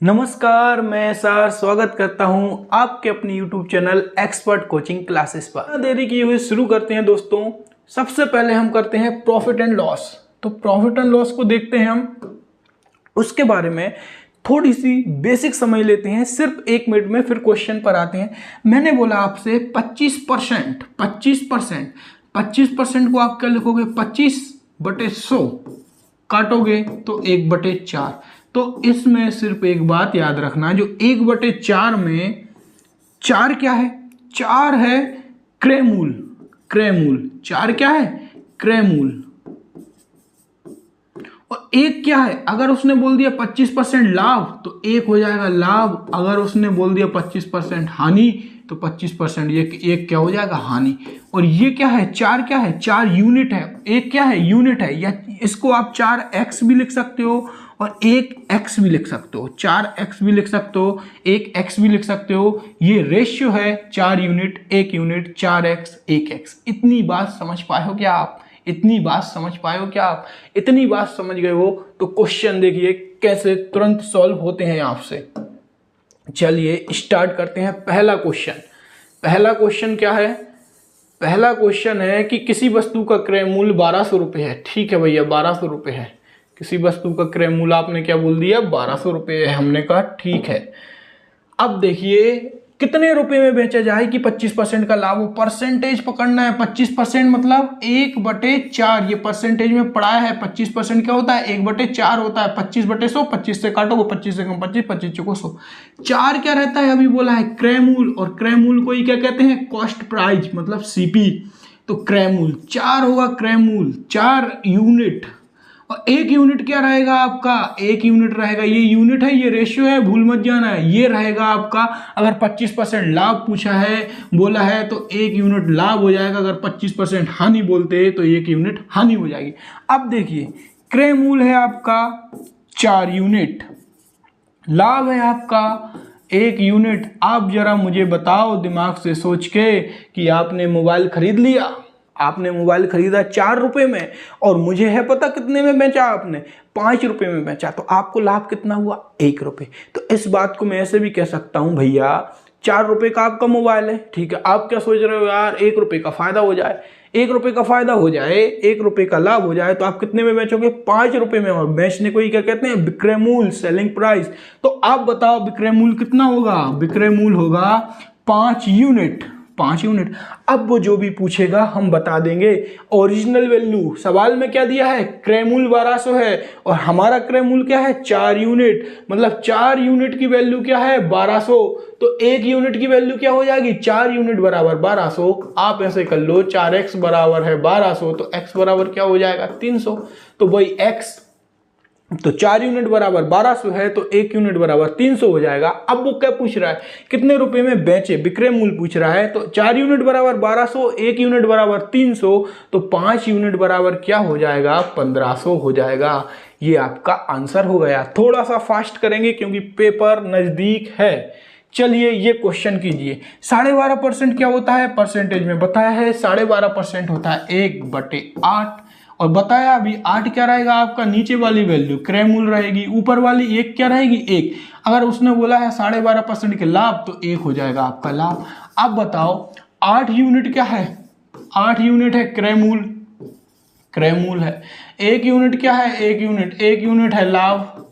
नमस्कार, मैं सर स्वागत करता हूं आपके अपने YouTube channel expert coaching classes पर। बिना देरी किए हुए शुरू करते हैं दोस्तों। सबसे पहले हम करते हैं प्रॉफिट एंड लॉस। तो प्रॉफिट एंड लॉस को देखते हैं हम, उसके बारे में थोड़ी सी बेसिक समझ लेते हैं सिर्फ 1 मिनट में, फिर क्वेश्चन पर आते हैं। मैंने बोला आपसे 25% 25% को आप क्या लिखोगे, 25/100 काटोगे तो 1/4। तो इसमें सिर्फ एक बात याद रखना, जो 1/4 में 4 क्या है, 4 है क्रय मूल 4 क्या है, क्रय मूल। और 1 क्या है, अगर उसने बोल दिया 25% लाभ तो 1 हो जाएगा लाभ। अगर उसने बोल दिया 25% हानि तो 25% ये 1 क्या हो जाएगा, हानि। और ये क्या है, 4 क्या है, 4 यूनिट है। 1 क्या है, यूनिट है, या इसको आप 4x भी लिख सकते हो और 1x भी लिख सकते हो, 4x भी लिख सकते हो, 1x भी लिख सकते हो। ये रेशियो है 4 यूनिट 1 यूनिट, 4x 1x। इतनी बात समझ पाए हो क्या आप? इतनी बात समझ पाए हो क्या आप? इतनी बात समझ गए हो तो क्वेश्चन देखिए कैसे तुरंत सॉल्व होते हैं आपसे। चलिए स्टार्ट करते हैं। पहला क्वेश्चन क्या है? पहला क्वेश्चन है कि किसी वस्तु का क्रय मूल्य 1200 रुपये है। ठीक है भैया, 1200 रुपये है। किसी वस्तु का क्रय मूल्य आपने क्या बोल दिया, 1200 रुपये है। हमने कहा ठीक है। अब देखिए कितने रुपए में बेचा जाए कि 25% का लाभ हो। परसेंटेज पकड़ना है। 25% मतलब 1/4। ये परसेंटेज में पढ़ाया है। 25% क्या होता है, 1/4 होता है। 25/100, 25 से काटोगे, 25 से कम 25, 25 चौको 100। 4 क्या रहता है, अभी बोला है क्रय मूल, और क्रय मूल को ही क्या कहते हैं, कॉस्ट प्राइस मतलब सीपी। तो क्रय मूल 4 होगा, क्रय मूल 4 यूनिट। और 1 यूनिट क्या रहेगा आपका, 1 यूनिट रहेगा, ये यूनिट है, ये रेशियो है, भूल मत जाना है। ये रहेगा आपका, अगर 25% लाभ पूछा है, बोला है तो 1 यूनिट लाभ हो जाएगा। अगर 25% हानि बोलते हैं तो 1 यूनिट हानि हो जाएगी। अब देखिए क्रय मूल है आपका 4 यूनिट, लाभ है आपका 1 यूनिट। आप जरा मुझे बताओ दिमाग से सोच के कि आपने मोबाइल खरीद लिया, आपने मोबाइल खरीदा 4 रुपए में, और मुझे है पता कितने में बेचा आपने, 5 रुपए में बेचा, तो आपको लाभ कितना हुआ, 1 रुपये। तो इस बात को मैं ऐसे भी कह सकता हूं, भैया 4 रुपए का आपका मोबाइल है, ठीक है। आप क्या सोच रहे हो, यार 1 रुपये का फायदा हो जाए, 1 रुपये का फायदा हो जाए, 1 रुपये का लाभ हो जाए, तो आप कितने में बेचोगे, 5 रुपये में। और बेचने को ही क्या कहते हैं, विक्रय मूल, सेलिंग प्राइस। तो आप बताओ विक्रय मूल कितना होगा, विक्रय मूल होगा 5 यूनिट। 5 यूनिट। अब वो जो भी पूछेगा हम बता देंगे। ओरिजिनल वैल्यू सवाल में क्या दिया है, क्रय मूल 1200 है, और हमारा क्रय मूल क्या है, 4 यूनिट। मतलब 4 यूनिट की वैल्यू क्या है, 1200। तो 1 यूनिट की वैल्यू क्या हो जाएगी, 4 यूनिट बराबर 1200। आप ऐसे कर लो, 4x बराबर है 1200, तो x बराबर क्या हो जाएगा, 300। तो वही x, तो 4 यूनिट बराबर 1200 है, तो 1 यूनिट बराबर 300 हो जाएगा। अब वो क्या पूछ रहा है, कितने रुपए में बेचे, विक्रय मूल पूछ रहा है। तो 4 यूनिट बराबर 1200, 1 यूनिट बराबर 300, तो 5 यूनिट बराबर क्या हो जाएगा, 1500 हो जाएगा। ये आपका आंसर हो गया। थोड़ा सा फास्ट करेंगे क्योंकि पेपर नजदीक है। चलिए ये क्वेश्चन कीजिए। 12.5% क्या होता है, परसेंटेज में बताया है 12.5% होता है 1/8। और बताया अभी 8 क्या रहेगा आपका, नीचे वाली वैल्यू क्रय मूल रहेगी, ऊपर वाली 1 क्या रहेगी, 1। अगर उसने बोला है 12.5% के लाभ, तो 1 हो जाएगा आपका लाभ। अब बताओ 8 यूनिट क्या है, 8 यूनिट है क्रय मूल है। 1 यूनिट क्या है, 1 यूनिट है लाभ,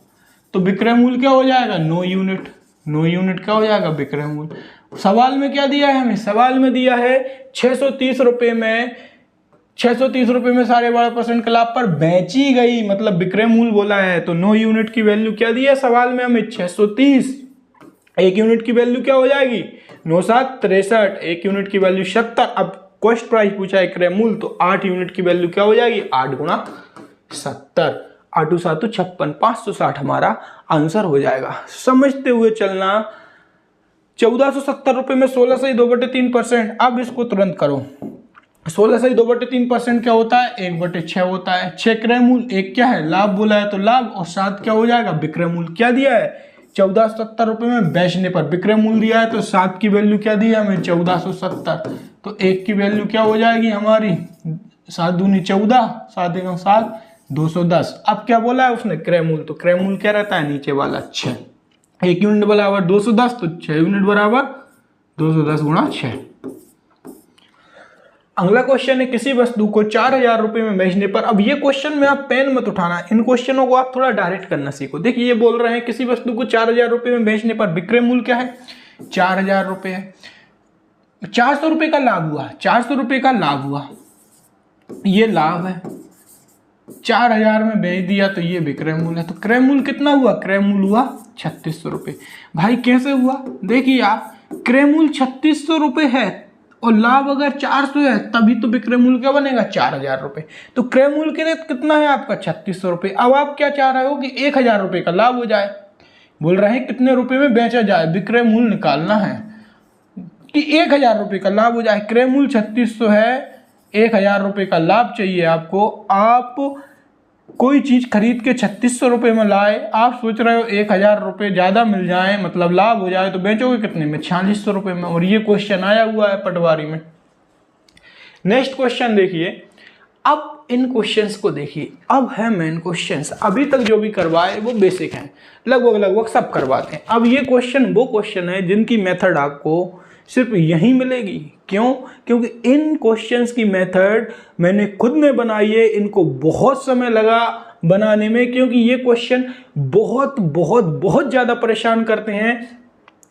तो विक्रय मूल क्या हो जाएगा, 9 यूनिट। 9 यूनिट क्या हो जाएगा, विक्रय मूल। सवाल में क्या दिया है हमें, सवाल में दिया है 630 रुपये में, 630 रुपये में 12.5% के लाभ पर बेची गई, मतलब विक्रय मूल बोला है। तो 9 यूनिट की वैल्यू क्या दी है सवाल में हमें, 630। 1 यूनिट की वैल्यू क्या हो जाएगी, 9 7 63, 1 यूनिट की वैल्यू 70। अब कॉस्ट प्राइस पूछा है क्रय मूल, तो 8 यूनिट की वैल्यू क्या हो जाएगी, 8 गुणा 70, 8 7 56, 560 हमारा आंसर हो जाएगा। समझते हुए चलना। 1470 रुपये में 16 से 2/3%। अब इसको तुरंत करो। 16 से 2/3% क्या होता है, 1/6 होता है। 6 क्रय मूल, 1 क्या है, लाभ बोला है तो लाभ, और 7 क्या हो जाएगा, विक्रय मूल। क्या दिया है, 1470 रुपये में बेचने पर विक्रय मूल दिया है, तो 7 की वैल्यू क्या दी है हमें, 1470। तो 1 की वैल्यू क्या हो जाएगी हमारी, 7 दूनी 14, 7 एकम 7, 210। अब क्या बोला है उसने, क्रय मूल, तो क्रय मूल क्या रहता है, नीचे वाला 6। 1 यूनिट बराबर 210, तो 6 यूनिट बराबर 210 गुणा 6। अगला क्वेश्चन है, किसी वस्तु को 4000 रुपए में बेचने पर, अब ये क्वेश्चन में आप पेन मत उठाना, इन क्वेश्चनों को आप थोड़ा डायरेक्ट करना सीखो। देखिए ये बोल रहे हैं किसी वस्तु को 4000 रुपए में बेचने पर विक्रय मूल्य क्या है, 4000 रुपए है। 400 रुपए का लाभ हुआ, 400 रुपए का लाभ हुआ, ये लाभ है। 4000 में बेच दिया तो ये विक्रय मूल्य है। तो क्रय मूल्य कितना हुआ, क्रय मूल्य हुआ 3600 रुपए। भाई कैसे हुआ, देखिए आप, क्रय मूल्य 3600 रुपए है और लाभ अगर 400 है, तभी तो विक्रय मूल्य क्या बनेगा, 4000 रुपए। तो क्रय मूल्य कितना है आपका, 3600 रुपए। अब आप क्या चाह रहे हो कि 1000 रुपए का लाभ हो जाए, बोल रहे हैं कितने रुपए में बेचा जाए, विक्रय मूल्य निकालना है कि 1000 रुपए का लाभ हो जाए। क्रय मूल्य 3600 है, 1000 रुपए का लाभ चाहिए आपको। आप कोई चीज खरीद के 3600 रुपए में लाए, आप सोच रहे हो 1000 रुपए ज्यादा मिल जाए, मतलब लाभ हो जाए, तो बेचोगे कितने में, 4600 रुपए में। और ये क्वेश्चन आया हुआ है पटवारी में। नेक्स्ट क्वेश्चन देखिए, अब इन क्वेश्चंस को देखिए, अब है मेन क्वेश्चंस। अभी तक जो भी करवाए वो बेसिक हैं, लगभग सब करवाते हैं। अब ये क्वेश्चन वो क्वेश्चन है जिनकी मेथड आपको सिर्फ यहीं मिलेगी। क्यों, क्योंकि इन क्वेश्चंस की मेथड मैंने खुद ने बनाई है, इनको बहुत समय लगा बनाने में, क्योंकि ये क्वेश्चन बहुत बहुत बहुत ज़्यादा परेशान करते हैं,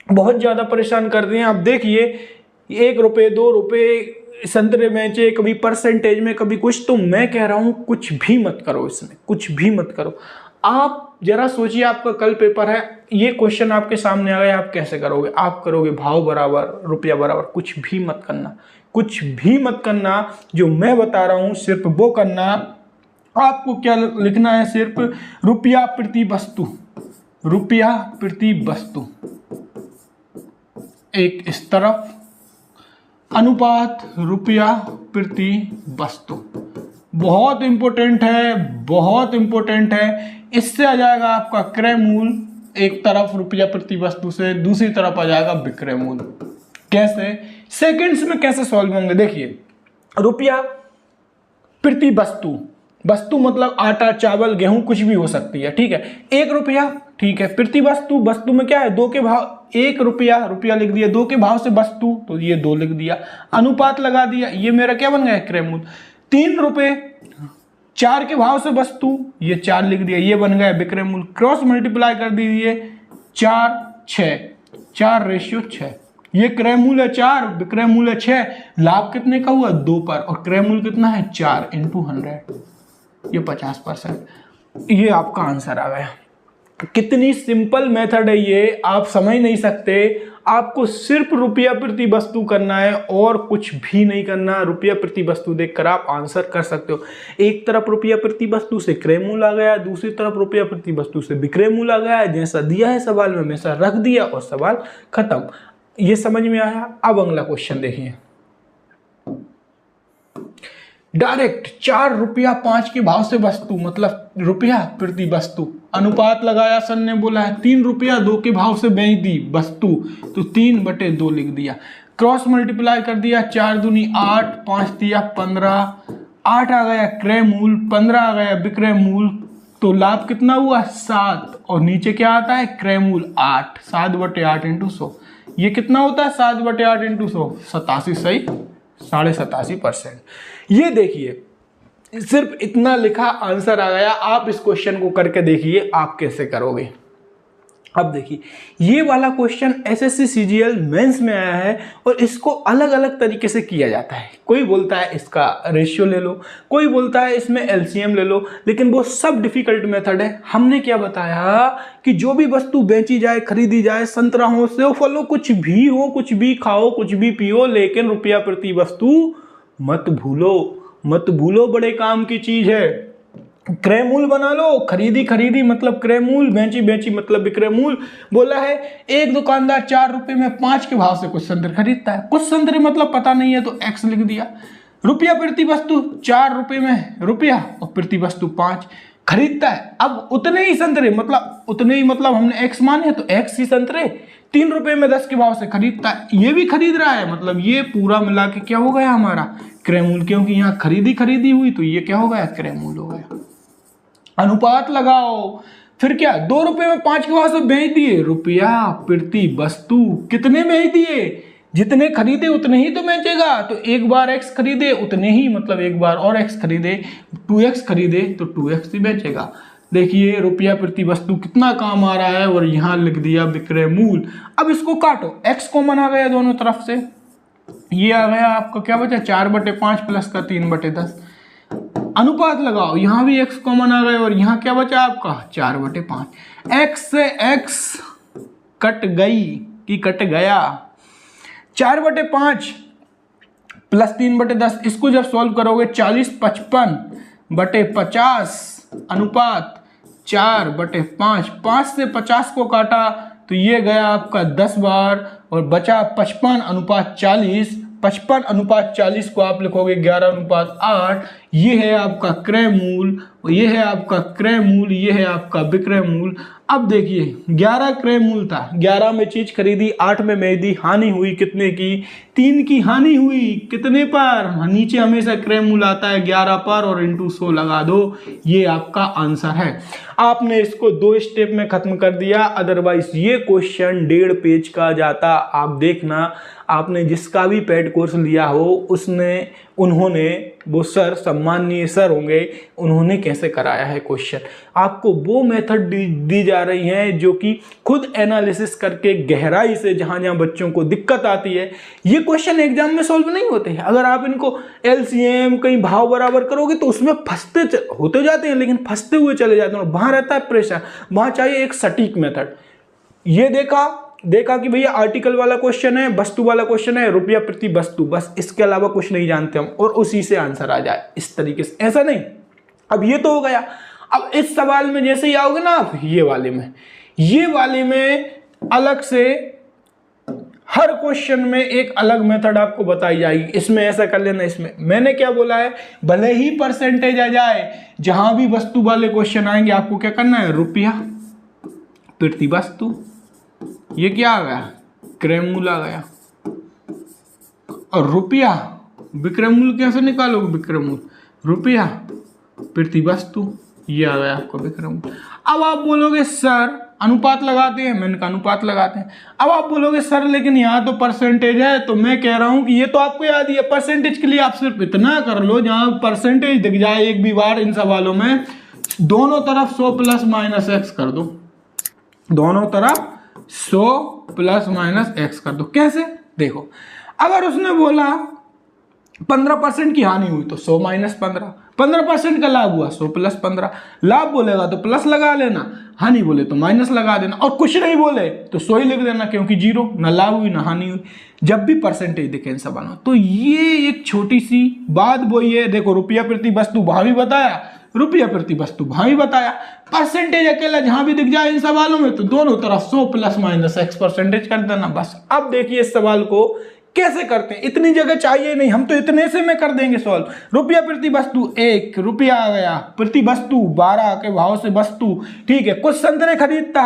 बहुत ज़्यादा परेशान करते हैं। अब देखिए 1 रुपये 2 रुपये संतरे बेचे, कभी परसेंटेज में, कभी कुछ। तो मैं कह रहा हूँ कुछ भी मत करो इसमें, कुछ भी मत करो। आप जरा सोचिए, आपका कल पेपर है, ये क्वेश्चन आपके सामने आ गया, आप कैसे करोगे, आप करोगे भाव बराबर रुपया बराबर। कुछ भी मत करना, कुछ भी मत करना, जो मैं बता रहा हूं सिर्फ वो करना। आपको क्या लिखना है, सिर्फ रुपया प्रति वस्तु, रुपया प्रति वस्तु एक इस तरफ, अनुपात रुपया प्रति वस्तु। बहुत इंपॉर्टेंट है, बहुत इंपॉर्टेंट है। इससे आ जाएगा आपका क्रय मूल्य एक तरफ रुपया प्रति वस्तु से, दूसरी तरफ आ जाएगा विक्रय मूल्य। कैसे, सेकंड्स में कैसे सॉल्व होंगे, देखिए रुपया प्रति वस्तु, वस्तु मतलब आटा चावल गेहूं कुछ भी हो सकती है, ठीक है। 1 रुपया, ठीक है, प्रति वस्तु, वस्तु में क्या है, 2 के भाव, 1 रुपया, रुपया लिख दिया, 2 के भाव से वस्तु, तो ये 2 लिख दिया, अनुपात लगा दिया, ये मेरा क्या बन गया, क्रय मूल्य। 3 रुपए, 4 के भाव से वस्तु, ये 4 लिख दिया, ये बन गया विक्रय मूल्य। क्रॉस मल्टीप्लाई कर दीजिए, 4 6, 4:6, ये क्रय मूल्य 4, विक्रय मूल्य 6, लाभ कितने का हुआ, 2 पर, और क्रय मूल्य कितना है, 4 × 100, ये 50%। ये आपका आंसर आ गया। कितनी सिंपल मेथड है ये, आप समझ नहीं सकते। आपको सिर्फ रुपया प्रति वस्तु करना है और कुछ भी नहीं करना। रुपया प्रति वस्तु देखकर आप आंसर कर सकते हो। एक तरफ रुपया प्रति वस्तु से क्रय मूल्य आ गया, दूसरी तरफ रुपया प्रति वस्तु से विक्रय मूल्य आ गया। जैसा दिया है सवाल में वैसा रख दिया और सवाल खत्म। ये समझ में आया। अब अगला क्वेश्चन देखिए, डायरेक्ट 4 रुपया 5 के भाव से वस्तु, मतलब रुपया प्रति वस्तु, अनुपात लगाया, सर ने बोला है 3 रुपया 2 के भाव से बेच दी वस्तु, तो 3/2 लिख दिया। क्रॉस मल्टीप्लाई कर दिया, 4 दूनी 8, 5 दिया 15, 8 आ गया क्रय मूल्य, 15 आ गया विक्रय मूल्य, तो लाभ कितना हुआ 7, और नीचे क्या आता है क्रय मूल्य 8, 7/8 × 100, ये कितना होता है 7/8 × 100, 87, सही 87.5%। ये देखिए सिर्फ इतना लिखा, आंसर आ गया। आप इस क्वेश्चन को करके देखिए आप कैसे करोगे। अब देखिए ये वाला क्वेश्चन एसएससी सीजीएल मेंस में आया है और इसको अलग अलग तरीके से किया जाता है। कोई बोलता है इसका रेशियो ले लो, कोई बोलता है इसमें एलसीएम ले लो, लेकिन वो सब डिफिकल्ट मेथड है। हमने क्या बताया कि जो भी वस्तु बेची जाए, खरीदी जाए, संतरा हो, सेव, फल हो, कुछ भी हो, कुछ भी खाओ, कुछ भी पियो, लेकिन रुपया प्रति वस्तु मत भूलो, मत भूलो। बड़े काम की चीज है। क्रय मूल्य बना लो, खरीदी खरीदी मतलब क्रय मूल्य, बेची बेची मतलब विक्रय मूल्य। बोला है एक दुकानदार 4 रुपए में 5 के भाव से कुछ संतरे खरीदता है। कुछ संतरे मतलब पता नहीं है तो x लिख दिया। रुपया प्रति वस्तु 4 रुपए में रुपया और प्रति वस्तु 5 खरीदता है। अब उतने ही संतरे मतलब उतने ही मतलब हमने x माने तो x ही संतरे 3 रुपए में 10 के भाव से खरीदता है। ये भी खरीद रहा है, मतलब ये पूरा मिला के क्या हो गया हमारा क्रय मूल्य, क्योंकि यहाँ खरीदी खरीदी हुई तो ये क्या हो गया क्रय मूल्य हो गया। अनुपात लगाओ, फिर क्या, 2 रुपए में 5 के भाव से बेच दिए, रुपया प्रति वस्तु कितने बेच दिए, जितने खरीदे उतने ही तो बेचेगा। तो एक बार x खरीदे उतने ही, मतलब एक बार और x खरीदे, 2x खरीदे तो 2x ही बेचेगा। देखिए रुपया प्रति वस्तु कितना काम आ रहा है, और यहाँ लिख दिया विक्रय मूल। अब इसको काटो, x कॉमन आ गया दोनों तरफ से, ये आ गया आपका क्या बचा, 4/5 प्लस का 3/10। अनुपात लगाओ, यहां भी x कॉमन आ गया, और यहां क्या बचा आपका 4/5। x से x कट गई कि कट गया, 4/5 प्लस 3/10, इसको जब सॉल्व करोगे 40/55/50 अनुपात 4/5। 5 से 50 को काटा तो ये गया आपका 10 बार, और बचा 55/40। 55/40 को आप लिखोगे 11/8। ये है आपका क्रय मूल, ये है आपका क्रय मूल, ये है आपका विक्रय मूल। अब देखिए 11 क्रय मूल था, 11 में चीज खरीदी, 8 में बेच दी, हानि हुई कितने की, 3 की हानि हुई, कितने पर, नीचे हमेशा क्रय मूल आता है 11 पर, और इंटू 100 लगा दो, ये आपका आंसर है। आपने इसको 2 स्टेप में खत्म कर दिया, अदरवाइज ये क्वेश्चन 1.5 पेज का जाता। आप देखना, आपने जिसका भी पेड कोर्स लिया हो उन्होंने वो सर, सम्माननीय सर होंगे, उन्होंने कैसे कराया है क्वेश्चन। आपको वो मेथड दी जा रही है जो कि खुद एनालिसिस करके गहराई से, जहां जहां बच्चों को दिक्कत आती है, ये क्वेश्चन एग्जाम में सॉल्व नहीं होते हैं। अगर आप इनको एलसीएम कहीं भाव बराबर करोगे तो उसमें फंसते होते जाते हैं, लेकिन फंसते हुए चले जाते हैं, और वहां रहता है प्रेशर, वहां चाहिए एक सटीक मेथड। ये देखा कि भैया आर्टिकल वाला क्वेश्चन है, वस्तु वाला क्वेश्चन है, रुपया प्रति वस्तु, बस इसके अलावा कुछ नहीं जानते हम, और उसी से आंसर आ जाए इस तरीके से, ऐसा नहीं। अब ये तो हो गया। अब इस सवाल में जैसे ही आओगे ना आप, ये वाले में अलग से हर क्वेश्चन में एक अलग मेथड आपको बताई जाएगी, इसमें ऐसा कर लेना। इसमें मैंने क्या बोला है, भले ही परसेंटेज आ जाए, जहां भी वस्तु वाले क्वेश्चन आएंगे आपको क्या करना है, रुपया प्रति वस्तु, ये क्या आ गया, क्रय मूल आ गया, और रुपया विक्रय मूल कैसे निकालोगे, विक्रय मूल रुपया प्रति वस्तु, ये आ गया आपका विक्रय मूल। अब आप बोलोगे सर अनुपात लगाते हैं, मैंने कहा अनुपात लगाते हैं। अब आप बोलोगे सर लेकिन यहाँ तो परसेंटेज है, तो मैं कह रहा हूं कि ये तो आपको याद ही है, परसेंटेज के लिए आप सिर्फ इतना कर लो, जहां परसेंटेज दिख जाए एक भी बार इन सवालों में, दोनों तरफ 100 प्लस माइनस एक्स कर दो, दोनों तरफ 100 प्लस माइनस एक्स कर दो। कैसे, देखो अगर उसने बोला 15% की हानि हुई तो 100 माइनस 15, 15% का लाभ हुआ 100 प्लस 15। लाभ बोलेगा तो प्लस लगा लेना, हानि बोले तो माइनस लगा देना, और कुछ नहीं बोले तो 100 ही लिख देना, क्योंकि जीरो, ना लाभ हुई ना हानि हुई, जब भी परसेंटेज दिखे इन सवालों। तो ये एक छोटी सी बात वही है, देखो रुपया प्रति वस्तु भाव भी बताया, रुपया प्रति वस्तु भाव भी बताया, परसेंटेज अकेला जहां भी दिख जाए इन सवालों में तो दोनों तरफ 100 प्लस माइनस एक्स परसेंटेज कर देना बस। अब देखिए इस सवाल को कैसे करते हैं, इतनी जगह चाहिए नहीं, हम तो इतने से में कर देंगे सॉल्व। रुपया प्रति वस्तु 1 रुपया आ गया, प्रति वस्तु 12 के भाव से वस्तु, ठीक है। कुछ संतरे खरीदता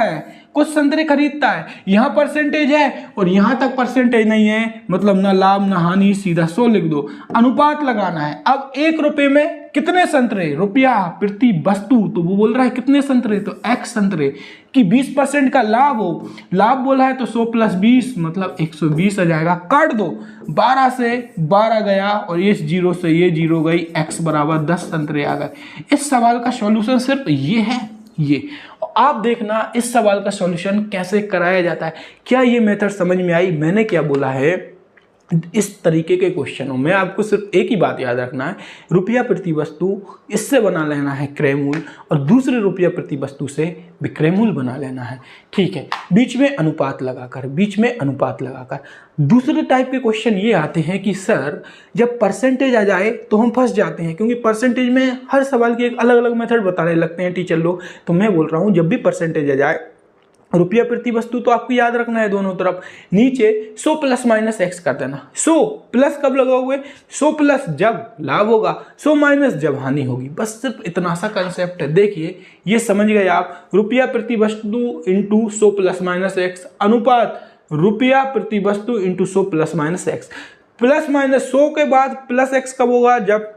है, यहां परसेंटेज है और यहां तक परसेंटेज नहीं है, मतलब ना लाभ ना हानि, सीधा 100 लिख दो। अनुपात लगाना है, अब 1 रुपए में कितने संतरे, रुपया प्रति वस्तु, तो वो बोल रहा है कितने संतरे, तो x संतरे कि 20% का लाभ हो, लाभ बोला है तो 100 प्लस 20 मतलब 120 आ जाएगा। काट दो, 12 से 12 गया और इस जीरो से ये जीरो गई, x बराबर 10 संतरे आ गए। इस सवाल का सॉल्यूशन सिर्फ ये है, ये आप देखना इस सवाल का सॉल्यूशन कैसे कराया जाता है। क्या ये मेथड समझ में आई? मैंने क्या बोला है, इस तरीके के क्वेश्चनों में आपको सिर्फ एक ही बात याद रखना है, रुपया प्रति वस्तु इससे बना लेना है क्रय मूल, और दूसरे रुपया प्रति वस्तु से विक्रय मूल बना लेना है, ठीक है। बीच में अनुपात लगाकर दूसरे टाइप के क्वेश्चन ये आते हैं कि सर जब परसेंटेज आ जाए तो हम फंस जाते हैं, क्योंकि परसेंटेज में हर सवाल की एक अलग अलग मेथड बताने लगते हैं टीचर लोग। तो मैं बोल रहा हूँ जब भी परसेंटेज आ जाए, रुपया प्रति वस्तु तो आपको याद रखना है, दोनों तरफ नीचे 100 प्लस माइनस एक्स कर देना। 100 प्लस कब लगाओगे, 100 प्लस जब लाभ होगा, 100 माइनस जब हानि होगी, बस सिर्फ इतना सा कंसेप्ट है। देखिए ये समझ गए आप, रुपया प्रति वस्तु इंटू 100 प्लस माइनस एक्स, अनुपात रुपया प्रति वस्तु into 100 plus minus x. Plus minus 100 के बाद प्लस एक्स कब होगा, जब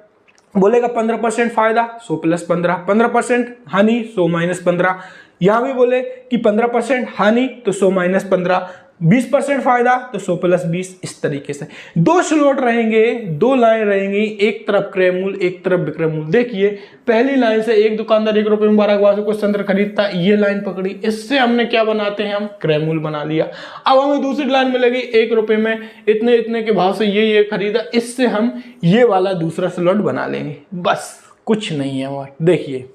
बोलेगा 15% फायदा 100 प्लस 15, 15% हानि 100 माइनस 15, यहां भी बोले कि 15% हानि तो 100 माइनस 15, 20% फायदा तो 100 प्लस 20, इस तरीके से दो स्लॉट रहेंगे, दो लाइन रहेंगी, एक तरफ क्रय मूल्य एक तरफ विक्रय मूल्य। देखिए पहली लाइन से एक दुकानदार 1 रुपए में 12 के भाव से कुछ संत्र खरीदता, ये लाइन पकड़ी, इससे हमने क्या बनाते हैं, हम क्रय मूल्य बना लिया। अब हमें दूसरी लाइन मिलेगी 1 रुपए में इतने इतने के भाव से ये खरीदा, इससे हम ये वाला दूसरा स्लॉट बना लेंगे, बस कुछ नहीं है। और देखिए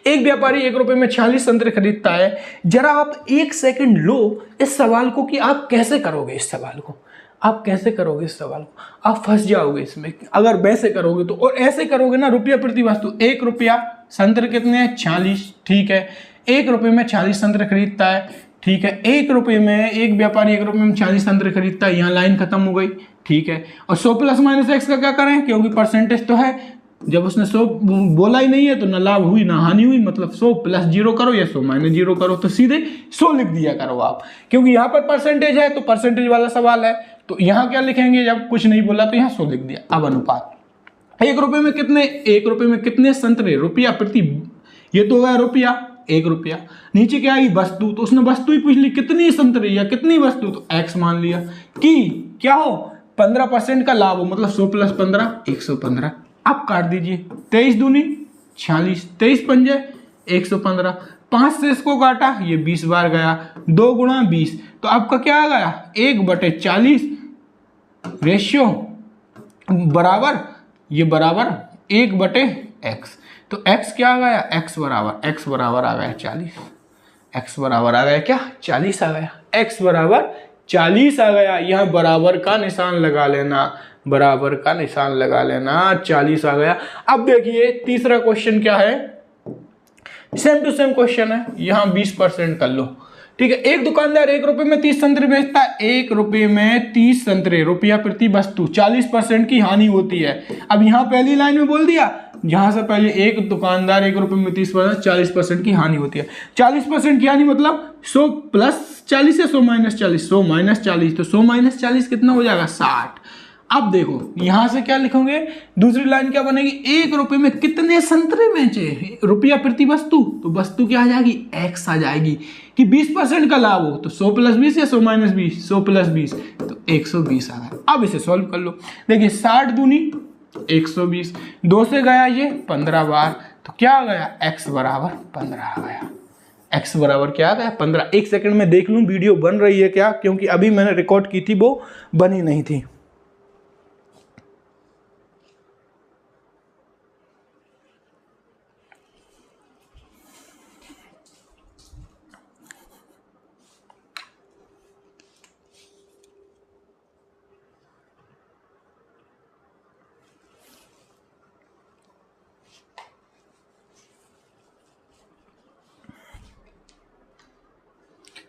एक व्यापारी 1 रुपए में 46 संतरे खरीदता है। जरा आप 1 सेकंड लो इस सवाल को कि आप कैसे करोगे इस सवाल को, आप कैसे करोगे इस सवाल को, आप फंस जाओगे इसमें अगर वैसे करोगे तो। और ऐसे करोगे ना, रुपया प्रति वस्तु, 1 रुपया, संतरे कितने हैं 46, ठीक है, 1 रुपए में 46 संतरे खरीदता है, ठीक है, 1 रुपए में एक व्यापारी 1 रुपए में 40 संतरे खरीदता है, यहाँ लाइन खत्म हो गई, ठीक है। और 100 प्लस माइनस एक्स का क्या करें, क्योंकि परसेंटेज तो है, जब उसने 100 बोला ही नहीं है तो ना लाभ हुई ना हानि हुई, मतलब 100 प्लस 0 करो या 100 माइनस 0 करो, तो सीधे 100 लिख दिया करो आप, क्योंकि यहाँ पर परसेंटेज है तो परसेंटेज वाला सवाल है, तो यहाँ क्या लिखेंगे, जब कुछ नहीं बोला तो यहाँ 100 लिख दिया। अब अनुपात, 1 रुपए में कितने, 1 रुपए में कितने संतरे, रुपया प्रति, ये तो होगा रुपया, 1 रुपया, नीचे क्या आई वस्तु, तो उसने वस्तु ही पूछ ली कितनी संतरे या कितनी वस्तु, तो x मान लिया कि क्या हो 15% का लाभ हो, मतलब 100 प्लस 15 115। अब काट दीजिए, 23 दूनी 46, 23 पंजे 115, 5 से इसको काटा, ये 20 बार गया, 2 गुणा 20, तो आपका क्या आ गया 1/40 रेशियो बराबर, ये बराबर 1/x, तो x क्या आ गया, x बराबर आ गया 40, x बराबर आ गया क्या 40 आ गया, x बराबर 40 आ गया। यहाँ बराबर का निशान लगा लेना, बराबर का निशान लगा लेना, 40 आ गया। अब देखिए तीसरा क्वेश्चन क्या है, सेम टू सेम क्वेश्चन है, यहाँ 20% कर लो, ठीक है। एक दुकानदार 1 रुपए में 30 संतरे बेचता है, 1 रुपए में 30 संतरे, रुपया प्रति वस्तु, 40% की हानि होती है। अब यहाँ पहली लाइन में बोल दिया, जहां से पहले एक दुकानदार 1 रुपए में 30%, 40% की हानि होती है। 40% की हानि मतलब 100 प्लस 40 या 100 माइनस 40, 100 माइनस 40, तो 100 माइनस 40 कितना हो जाएगा 60। अब देखो यहां से क्या लिखोगे, दूसरी लाइन क्या बनेगी, 1 रुपए में कितने संतरे बेचे, रुपया प्रति वस्तु, तो वस्तु क्या आ जाएगी x आ जाएगी, कि 20% का लाभ हो तो 100 प्लस 20 या 100 माइनस 20, 100 प्लस 20 तो 120 आ गया। अब इसे सॉल्व कर लो, देखिए 60 दूनी 120, 2 से गया ये 15 बार, तो क्या आ गया x बराबर 15 आ गया, x बराबर क्या आ गया 15। 1 सेकंड में देख लूं वीडियो बन रही है क्या, क्योंकि अभी मैंने रिकॉर्ड की थी वो बनी नहीं थी।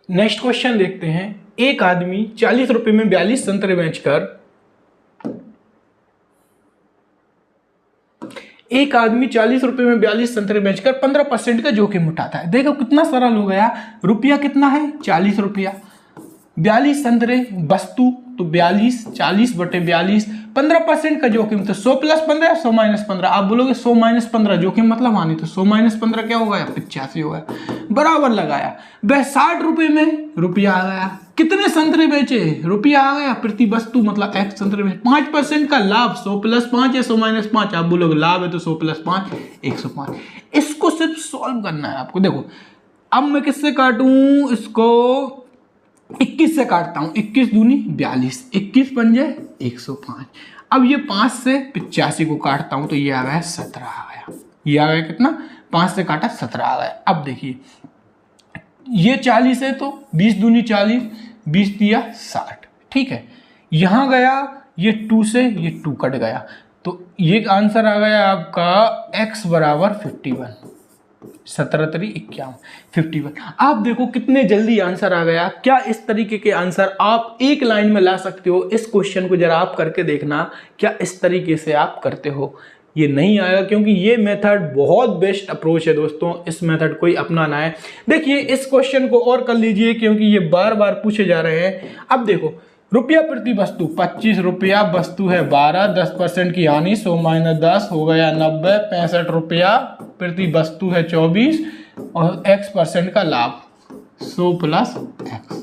नेक्स्ट क्वेश्चन देखते हैं, एक आदमी 40 रुपए में 42 संतरे बेचकर, एक आदमी 40 रुपए में 42 संतरे बेचकर 15% का जोखिम उठाता है। देखो कितना सरल हो गया, रुपया कितना है 40 रुपया, 42 संतरे वस्तु तो 42, 40/42, 15% का जोखिम तो 100 प्लस 15, 100 माइनस 15। आप बोलोगे 100 माइनस 15 जोखिम मतलब हानि, तो 100 माइनस 15 क्या हो गया 85 हो गया, बराबर लगाया। वह 60 रुपए में रुपया आ गया, कितने संतरे बेचे, रुपया आ गया, प्रति वस्तु मतलब x संतरे बेचे, 5% का लाभ, 100 प्लस 5 या 100 माइनस 5, आप बोलोगे लाभ है तो 100 प्लस 5 105। इसको सिर्फ सॉल्व करना है आपको। देखो अब मैं किससे काटूं इसको, 21 से काटता हूं, 21 दूनी 42, 21 पंजे 105। अब ये 5 से 85 को काटता हूं तो ये आ गया 17 आ गया, ये आ गया कितना, 5 से काटा 17 आ गया। अब देखिए ये 40 है तो 20 दूनी 40, 20 दिया 60, ठीक है। यहां गया ये 2 से ये 2 कट गया, तो ये आंसर आ गया आपका x बराबर 51, 17×3=51, 51। आप देखो कितने जल्दी आंसर आ गया। क्या इस तरीके के आंसर आप एक लाइन में ला सकते हो? इस क्वेश्चन को जरा आप करके देखना, क्या इस तरीके से आप करते हो? ये नहीं आएगा, क्योंकि ये मेथड बहुत बेस्ट अप्रोच है दोस्तों, इस मेथड को ही अपनाना है। देखिए इस क्वेश्चन को और कर लीजिए, क्योंकि ये बार बार पूछे जा रहे हैं। अब देखो रुपया प्रति वस्तु 25 रुपया, वस्तु है 12, 10% की हानि, 100 माइनस 10 हो गया 90, 65 रुपया प्रति वस्तु है 24, और x% का लाभ 100 प्लस x।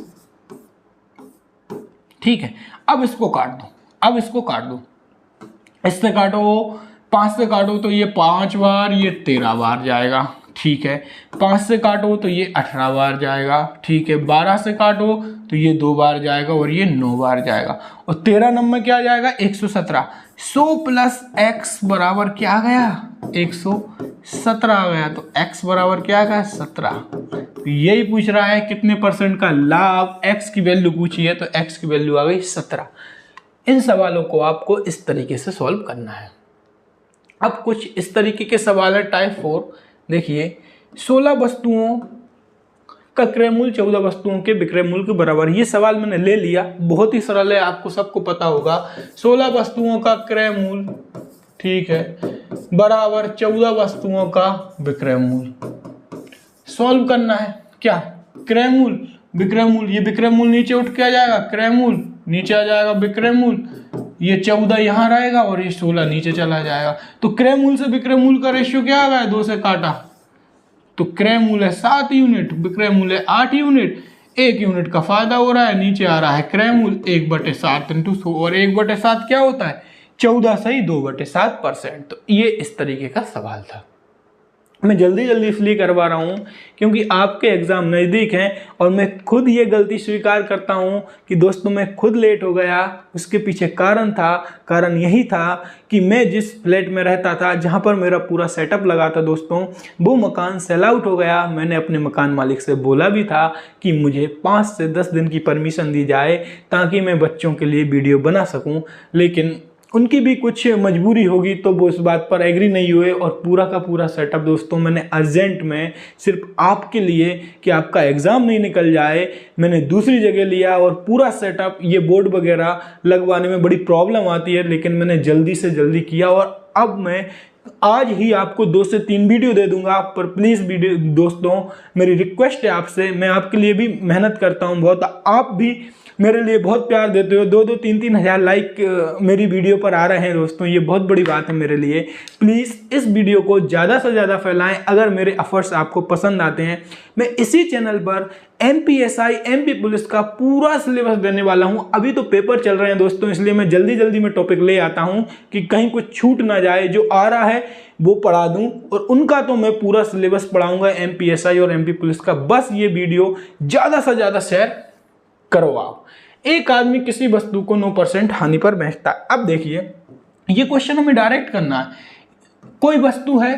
ठीक है, अब इसको काट दो, इससे काटो, 5 से काटो तो ये 5 बार, ये 13 बार जाएगा। ठीक है, 5 से काटो तो ये 18 बार जाएगा। ठीक है, 12 से काटो तो ये 2 बार जाएगा और ये 9 बार जाएगा। और 13 नंबर क्या जाएगा? 117। 100 प्लस x बराबर क्या आ गया? 117 आ गया। तो x बराबर क्या आ गया? 17। तो यही पूछ रहा है कितने % का लाभ, x की वैल्यू पूछी है तो x की वैल्यू आ गई 17। इन सवालों को आपको इस तरीके से सॉल्व करना है। अब कुछ इस तरीके के सवाल है टाइप 4। देखिए, 16 वस्तुओं का क्रय मूल्य 14 वस्तुओं के विक्रय मूल्य के बराबर। ये सवाल मैंने ले लिया, बहुत ही सरल है, आपको सबको पता होगा। 16 वस्तुओं का क्रय मूल्य, ठीक है, बराबर 14 वस्तुओं का विक्रय मूल्य। सॉल्व करना है क्या? क्रय मूल्य, विक्रय मूल्य, ये विक्रय मूल्य नीचे उठ के आ जाएगा, क्रय मूल्य नीचे आ जाएगा, विक्रय मूल्य, ये 14 यहाँ रहेगा और ये 16 नीचे चला जाएगा। तो क्रय मूल्य से विक्रय मूल्य का रेशियो क्या आ गया? 2 से काटा तो क्रय मूल्य है 7 यूनिट, विक्रय मूल्य 8 यूनिट। 1 यूनिट का फायदा हो रहा है, नीचे आ रहा है क्रय मूल्य 1/7 इंटू 100, और 1/7 क्या होता है? 14 सही 2/7%। तो ये इस तरीके का सवाल था। मैं जल्दी इसलिए करवा रहा हूँ क्योंकि आपके एग्ज़ाम नज़दीक हैं और मैं खुद ये गलती स्वीकार करता हूँ कि दोस्तों मैं खुद लेट हो गया। उसके पीछे कारण यही था कि मैं जिस फ्लैट में रहता था, जहाँ पर मेरा पूरा सेटअप लगा था दोस्तों, वो मकान सेल आउट हो गया। मैंने अपने मकान मालिक से बोला भी था कि मुझे 5 से 10 दिन की परमिशन दी जाए ताकि मैं बच्चों के लिए वीडियो बना सकूँ, लेकिन उनकी भी कुछ मजबूरी होगी तो वो इस बात पर एग्री नहीं हुए। और पूरा का पूरा सेटअप दोस्तों मैंने अर्जेंट में सिर्फ आपके लिए कि आपका एग्ज़ाम नहीं निकल जाए, मैंने दूसरी जगह लिया। और पूरा सेटअप, ये बोर्ड वगैरह लगवाने में बड़ी प्रॉब्लम आती है, लेकिन मैंने जल्दी से जल्दी किया। और अब मैं आज ही आपको 2 से 3 वीडियो दे दूंगा। पर प्लीज़ वीडियो दोस्तों, मेरी रिक्वेस्ट है आपसे, मैं आपके लिए भी मेहनत करता हूँ बहुत, आप भी मेरे लिए बहुत प्यार देते हो। 2-2, 3-3 हज़ार लाइक मेरी वीडियो पर आ रहे हैं दोस्तों, ये बहुत बड़ी बात है मेरे लिए। प्लीज़ इस वीडियो को ज़्यादा से ज़्यादा फैलाएं। अगर मेरे एफर्ट्स आपको पसंद आते हैं, मैं इसी चैनल पर MPSI MP पुलिस का पूरा सिलेबस देने वाला हूं। अभी तो पेपर चल रहे हैं दोस्तों, इसलिए मैं जल्दी में टॉपिक ले आता हूं कि कहीं कुछ छूट ना जाए। जो आ रहा है वो पढ़ा दूं, और उनका तो मैं पूरा सिलेबस पढ़ाऊंगा MPSI और MP पुलिस का। बस ये वीडियो ज़्यादा से ज़्यादा शेयर करो आप। एक आदमी किसी वस्तु को 9% हानि पर बेचता है। अब देखिए, ये क्वेश्चन हमें डायरेक्ट करना है। कोई वस्तु है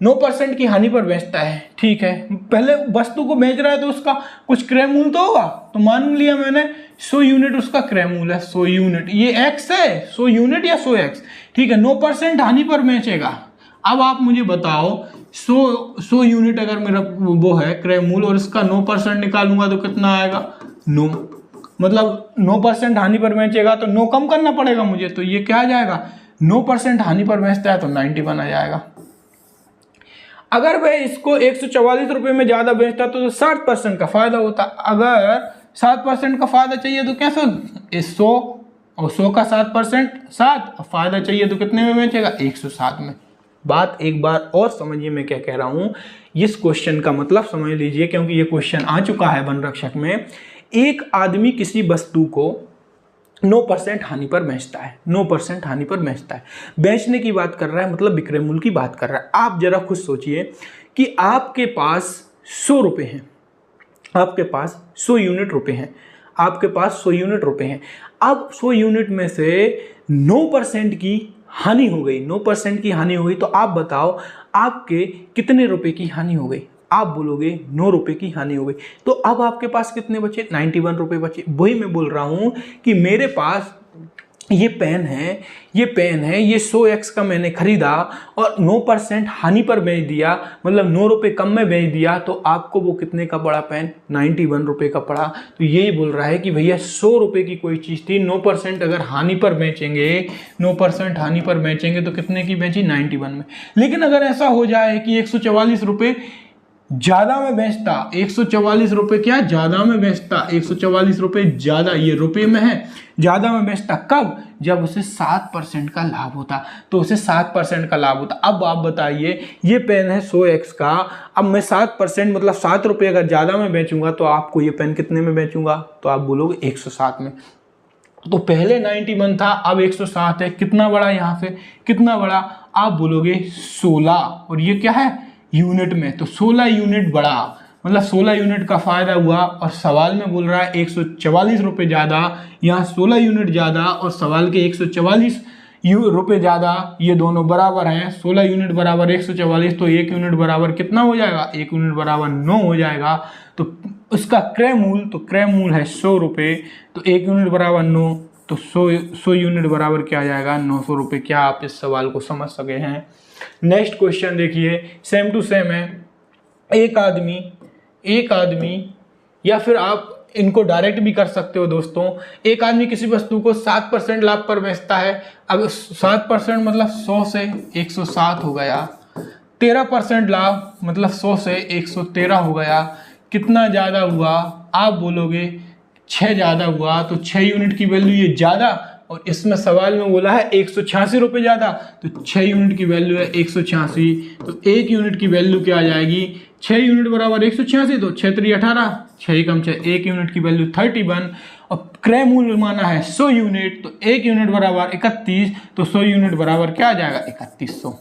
9% की हानि पर बेचता है, ठीक है, पहले वस्तु को बेच रहा है तो उसका कुछ क्रय मूल्य तो होगा। तो मान लिया मैंने 100 यूनिट उसका क्रय मूल्य है, 100 यूनिट, ये x है, 100 यूनिट या 100x, ठीक है, 9% हानि पर बेचेगा। अब आप मुझे बताओ, 100 यूनिट अगर मेरा वो है क्रय मूल्य और इसका 9% निकालूंगा तो कितना आएगा? 9, मतलब 9% हानि पर बेचेगा तो 9 कम करना पड़ेगा मुझे। तो ये क्या आ जाएगा? 9% हानि पर बेचता है तो 91 आ जाएगा। अगर वह इसको 144 रुपये में ज़्यादा बेचता तो 60% का फायदा होता। अगर 7% का फायदा चाहिए तो कैसे? 100 और 100 का 7%, 7, फायदा चाहिए तो कितने में बेचेगा? 107 में। बात एक बार और समझिए मैं क्या कह रहा हूँ। इस क्वेश्चन का मतलब समझ लीजिए, क्योंकि ये क्वेश्चन आ चुका है वन रक्षक में। एक आदमी किसी वस्तु को 9% हानि पर बेचता है, 9% हानि पर बेचता है। बेचने की बात कर रहा है, मतलब विक्रय मूल्य की बात कर रहा है। आप जरा खुद सोचिए कि आपके पास 100 रुपये हैं, आपके पास 100 यूनिट रुपये हैं, आपके पास 100 यूनिट रुपये हैं। अब 100 यूनिट में से 9% की हानि हो गई, 9% की हानि हो गई। तो आप बताओ आपके कितने रुपए की हानि हो गई? आप बोलोगे 9 रुपए की हानि हो गई। तो अब आपके पास कितने बचे? 91 रुपए बचे। वही मैं बोल रहा हूं कि मेरे पास ये पेन है, ये 100x का मैंने खरीदा और 9% हानि पर बेच दिया, मतलब 9 रुपये कम में बेच दिया। तो आपको वो कितने का पड़ा पेन? 91 रुपये का पड़ा। तो यही बोल रहा है कि भैया 100 रुपये की कोई चीज़ थी, 9% अगर हानि पर बेचेंगे, 9% हानि पर बेचेंगे तो कितने की बेची? 91 में। लेकिन अगर ऐसा हो जाए कि 144 रुपये ज्यादा में बेचता, 144 रुपए क्या ज्यादा में बेचता, 144 रुपए ज्यादा, ये रुपए में है, ज्यादा में बेचता कब, जब उसे 7% का लाभ होता, तो उसे 7% का लाभ होता। अब आप बताइए, ये पेन है 100x का, अब मैं 7% मतलब 7 रुपये अगर ज्यादा में बेचूंगा तो आपको ये पेन कितने में बेचूंगा, तो आप बोलोगे 107 में। तो पहले 91 था, अब 107 है, कितना बड़ा, यहाँ से कितना बड़ा, आप बोलोगे 16, और ये क्या है यूनिट में, तो 16 यूनिट बढ़ा, मतलब 16 यूनिट का फायदा हुआ। और सवाल में बोल रहा है 144 रुपये ज्यादा, यहाँ 16 यूनिट ज्यादा और सवाल के 144 रुपये ज्यादा, ये दोनों बराबर हैं। 16 यूनिट बराबर 144, तो 1 यूनिट बराबर कितना हो जाएगा, 1 यूनिट बराबर 9 हो जाएगा। तो उसका क्रय मूल, तो क्रय मूल है 100 रुपये, तो 1 यूनिट बराबर 9, तो 100 यूनिट बराबर क्या आ जाएगा 900 रुपये। क्या आप इस सवाल को समझ सके हैं? नेक्स्ट क्वेश्चन देखिए, सेम टू सेम है। एक आदमी या फिर आप इनको डायरेक्ट भी कर सकते हो दोस्तों। एक आदमी किसी वस्तु को 7% लाभ पर बेचता है। अब 7% मतलब 100 से 107 हो गया, 13% लाभ मतलब 100 से 113 हो गया। कितना ज़्यादा हुआ, आप बोलोगे 6 ज़्यादा हुआ, तो 6 यूनिट की वैल्यू ये ज़्यादा, और इसमें सवाल में बोला है 186 रुपये ज़्यादा, तो 6 यूनिट की वैल्यू है 186, तो 1 यूनिट की वैल्यू क्या आ जाएगी, 6 यूनिट बराबर 186, तो 6 3 18, 6 कम 6, 1 यूनिट की वैल्यू 31, और क्रय मूल्य माना है 100 यूनिट, तो 1 यूनिट बराबर 31, तो 100 यूनिट बराबर क्या आ जाएगा 3100।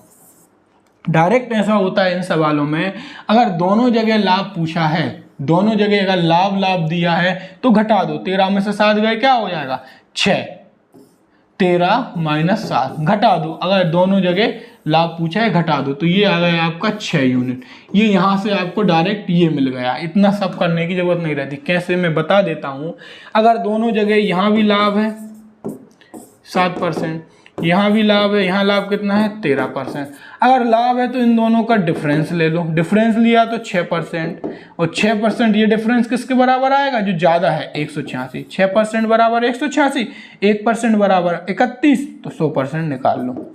डायरेक्ट ऐसा होता है इन सवालों में, अगर दोनों जगह लाभ पूछा है, दोनों जगह अगर लाभ दिया है तो घटा दो, 13 में से 7 गए क्या हो जाएगा 6, 13 माइनस 7 घटा दो। अगर दोनों जगह लाभ पूछा है घटा दो, तो ये आ गया आपका 6 यूनिट। ये यहाँ से आपको डायरेक्ट ये मिल गया, इतना सब करने की जरूरत नहीं रहती। कैसे, मैं बता देता हूँ। अगर दोनों जगह यहाँ भी लाभ है 7%, यहाँ भी लाभ है, यहाँ लाभ कितना है 13%। अगर लाभ है तो इन दोनों का डिफरेंस ले लो, डिफरेंस लिया तो 6%, और 6% ये डिफरेंस किसके बराबर आएगा, जो ज़्यादा है 186, 6% बराबर 186, 1% बराबर 31, तो 100% निकाल लो।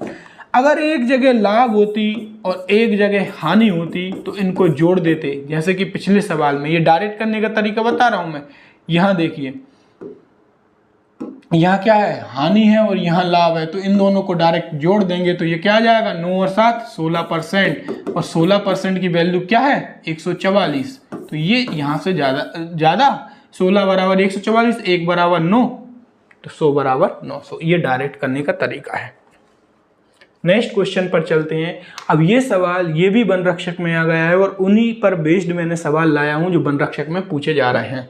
अगर एक जगह लाभ होती और एक जगह हानि होती तो इनको जोड़ देते, जैसे कि पिछले सवाल में। ये डायरेक्ट करने का तरीका बता रहा हूँ मैं। यहाँ देखिए, यहाँ क्या है हानि है और यहाँ लाभ है, तो इन दोनों को डायरेक्ट जोड़ देंगे तो ये क्या आ जाएगा 9 और 7 16%, और 16% की वैल्यू क्या है 144, तो ये यहाँ से ज़्यादा 16 बराबर 144, 1 बराबर 9, तो 100 बराबर 900। ये डायरेक्ट करने का तरीका है। नेक्स्ट क्वेश्चन पर चलते हैं। अब ये सवाल ये भी वन रक्षक में आ गया है, और उन्हीं पर बेस्ड मैंने सवाल लाया हूं जो वन रक्षक में पूछे जा रहे हैं।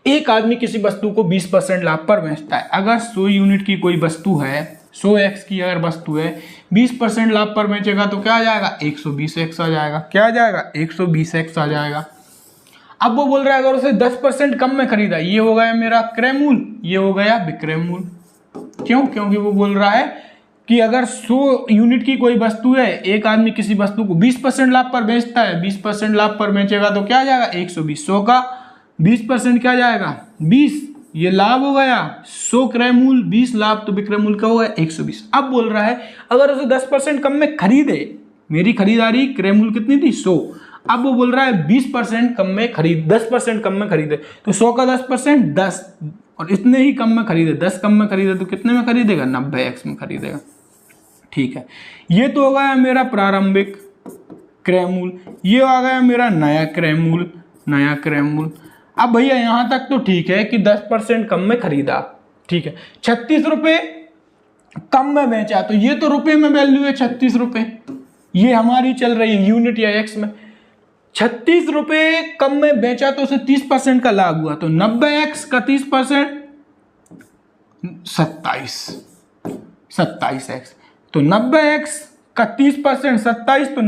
एक आदमी किसी वस्तु को 20% लाभ पर बेचता है। अगर 100 यूनिट की कोई वस्तु है, 100x की अगर वस्तु है, 20% लाभ पर बेचेगा तो क्या आ जाएगा 120x आ जाएगा। क्या आ जाएगा 120x आ जाएगा। अब वो बोल रहा है अगर उसे 10% कम में खरीदा, ये हो गया मेरा क्रय मूल, ये हो गया विक्रय मूल। क्यों? क्योंकि वो बोल रहा है कि अगर 100 यूनिट की कोई वस्तु है, एक आदमी किसी वस्तु को 20% लाभ पर बेचता है, 20% लाभ पर बेचेगा तो क्या आ जाएगा 120। 100 का 20% क्या जाएगा 20, ये लाभ हो गया, 100 क्रय मूल 20 लाभ, तो विक्रय मूल का होगा 120। अब बोल रहा है अगर उसे 10% कम में खरीदे, मेरी खरीदारी क्रय मूल कितनी थी 100, अब वो बोल रहा है 20% कम में खरीद, 10% कम में खरीदे, तो 100 का 10% 10, और इतने ही कम में खरीदे, 10 कम में खरीदे तो कितने में खरीदेगा 90x में खरीदेगा। ठीक है, ये तो हो गया मेरा प्रारंभिक क्रय मूल, ये आ गया मेरा नया क्रय मूल, नया क्रय मूल। अब भैया यहां तक तो ठीक है कि 10% कम में खरीदा, ठीक है, 36 रुपये कम में बेचा, तो ये तो रुपए में वैल्यू है 36 रुपये, ये हमारी चल रही है यूनिट या एक्स में। 36 रुपये कम में बेचा तो उसे 30% का लाभ हुआ, तो 90x का 30% 27x, तो 90x का 30% 27, तो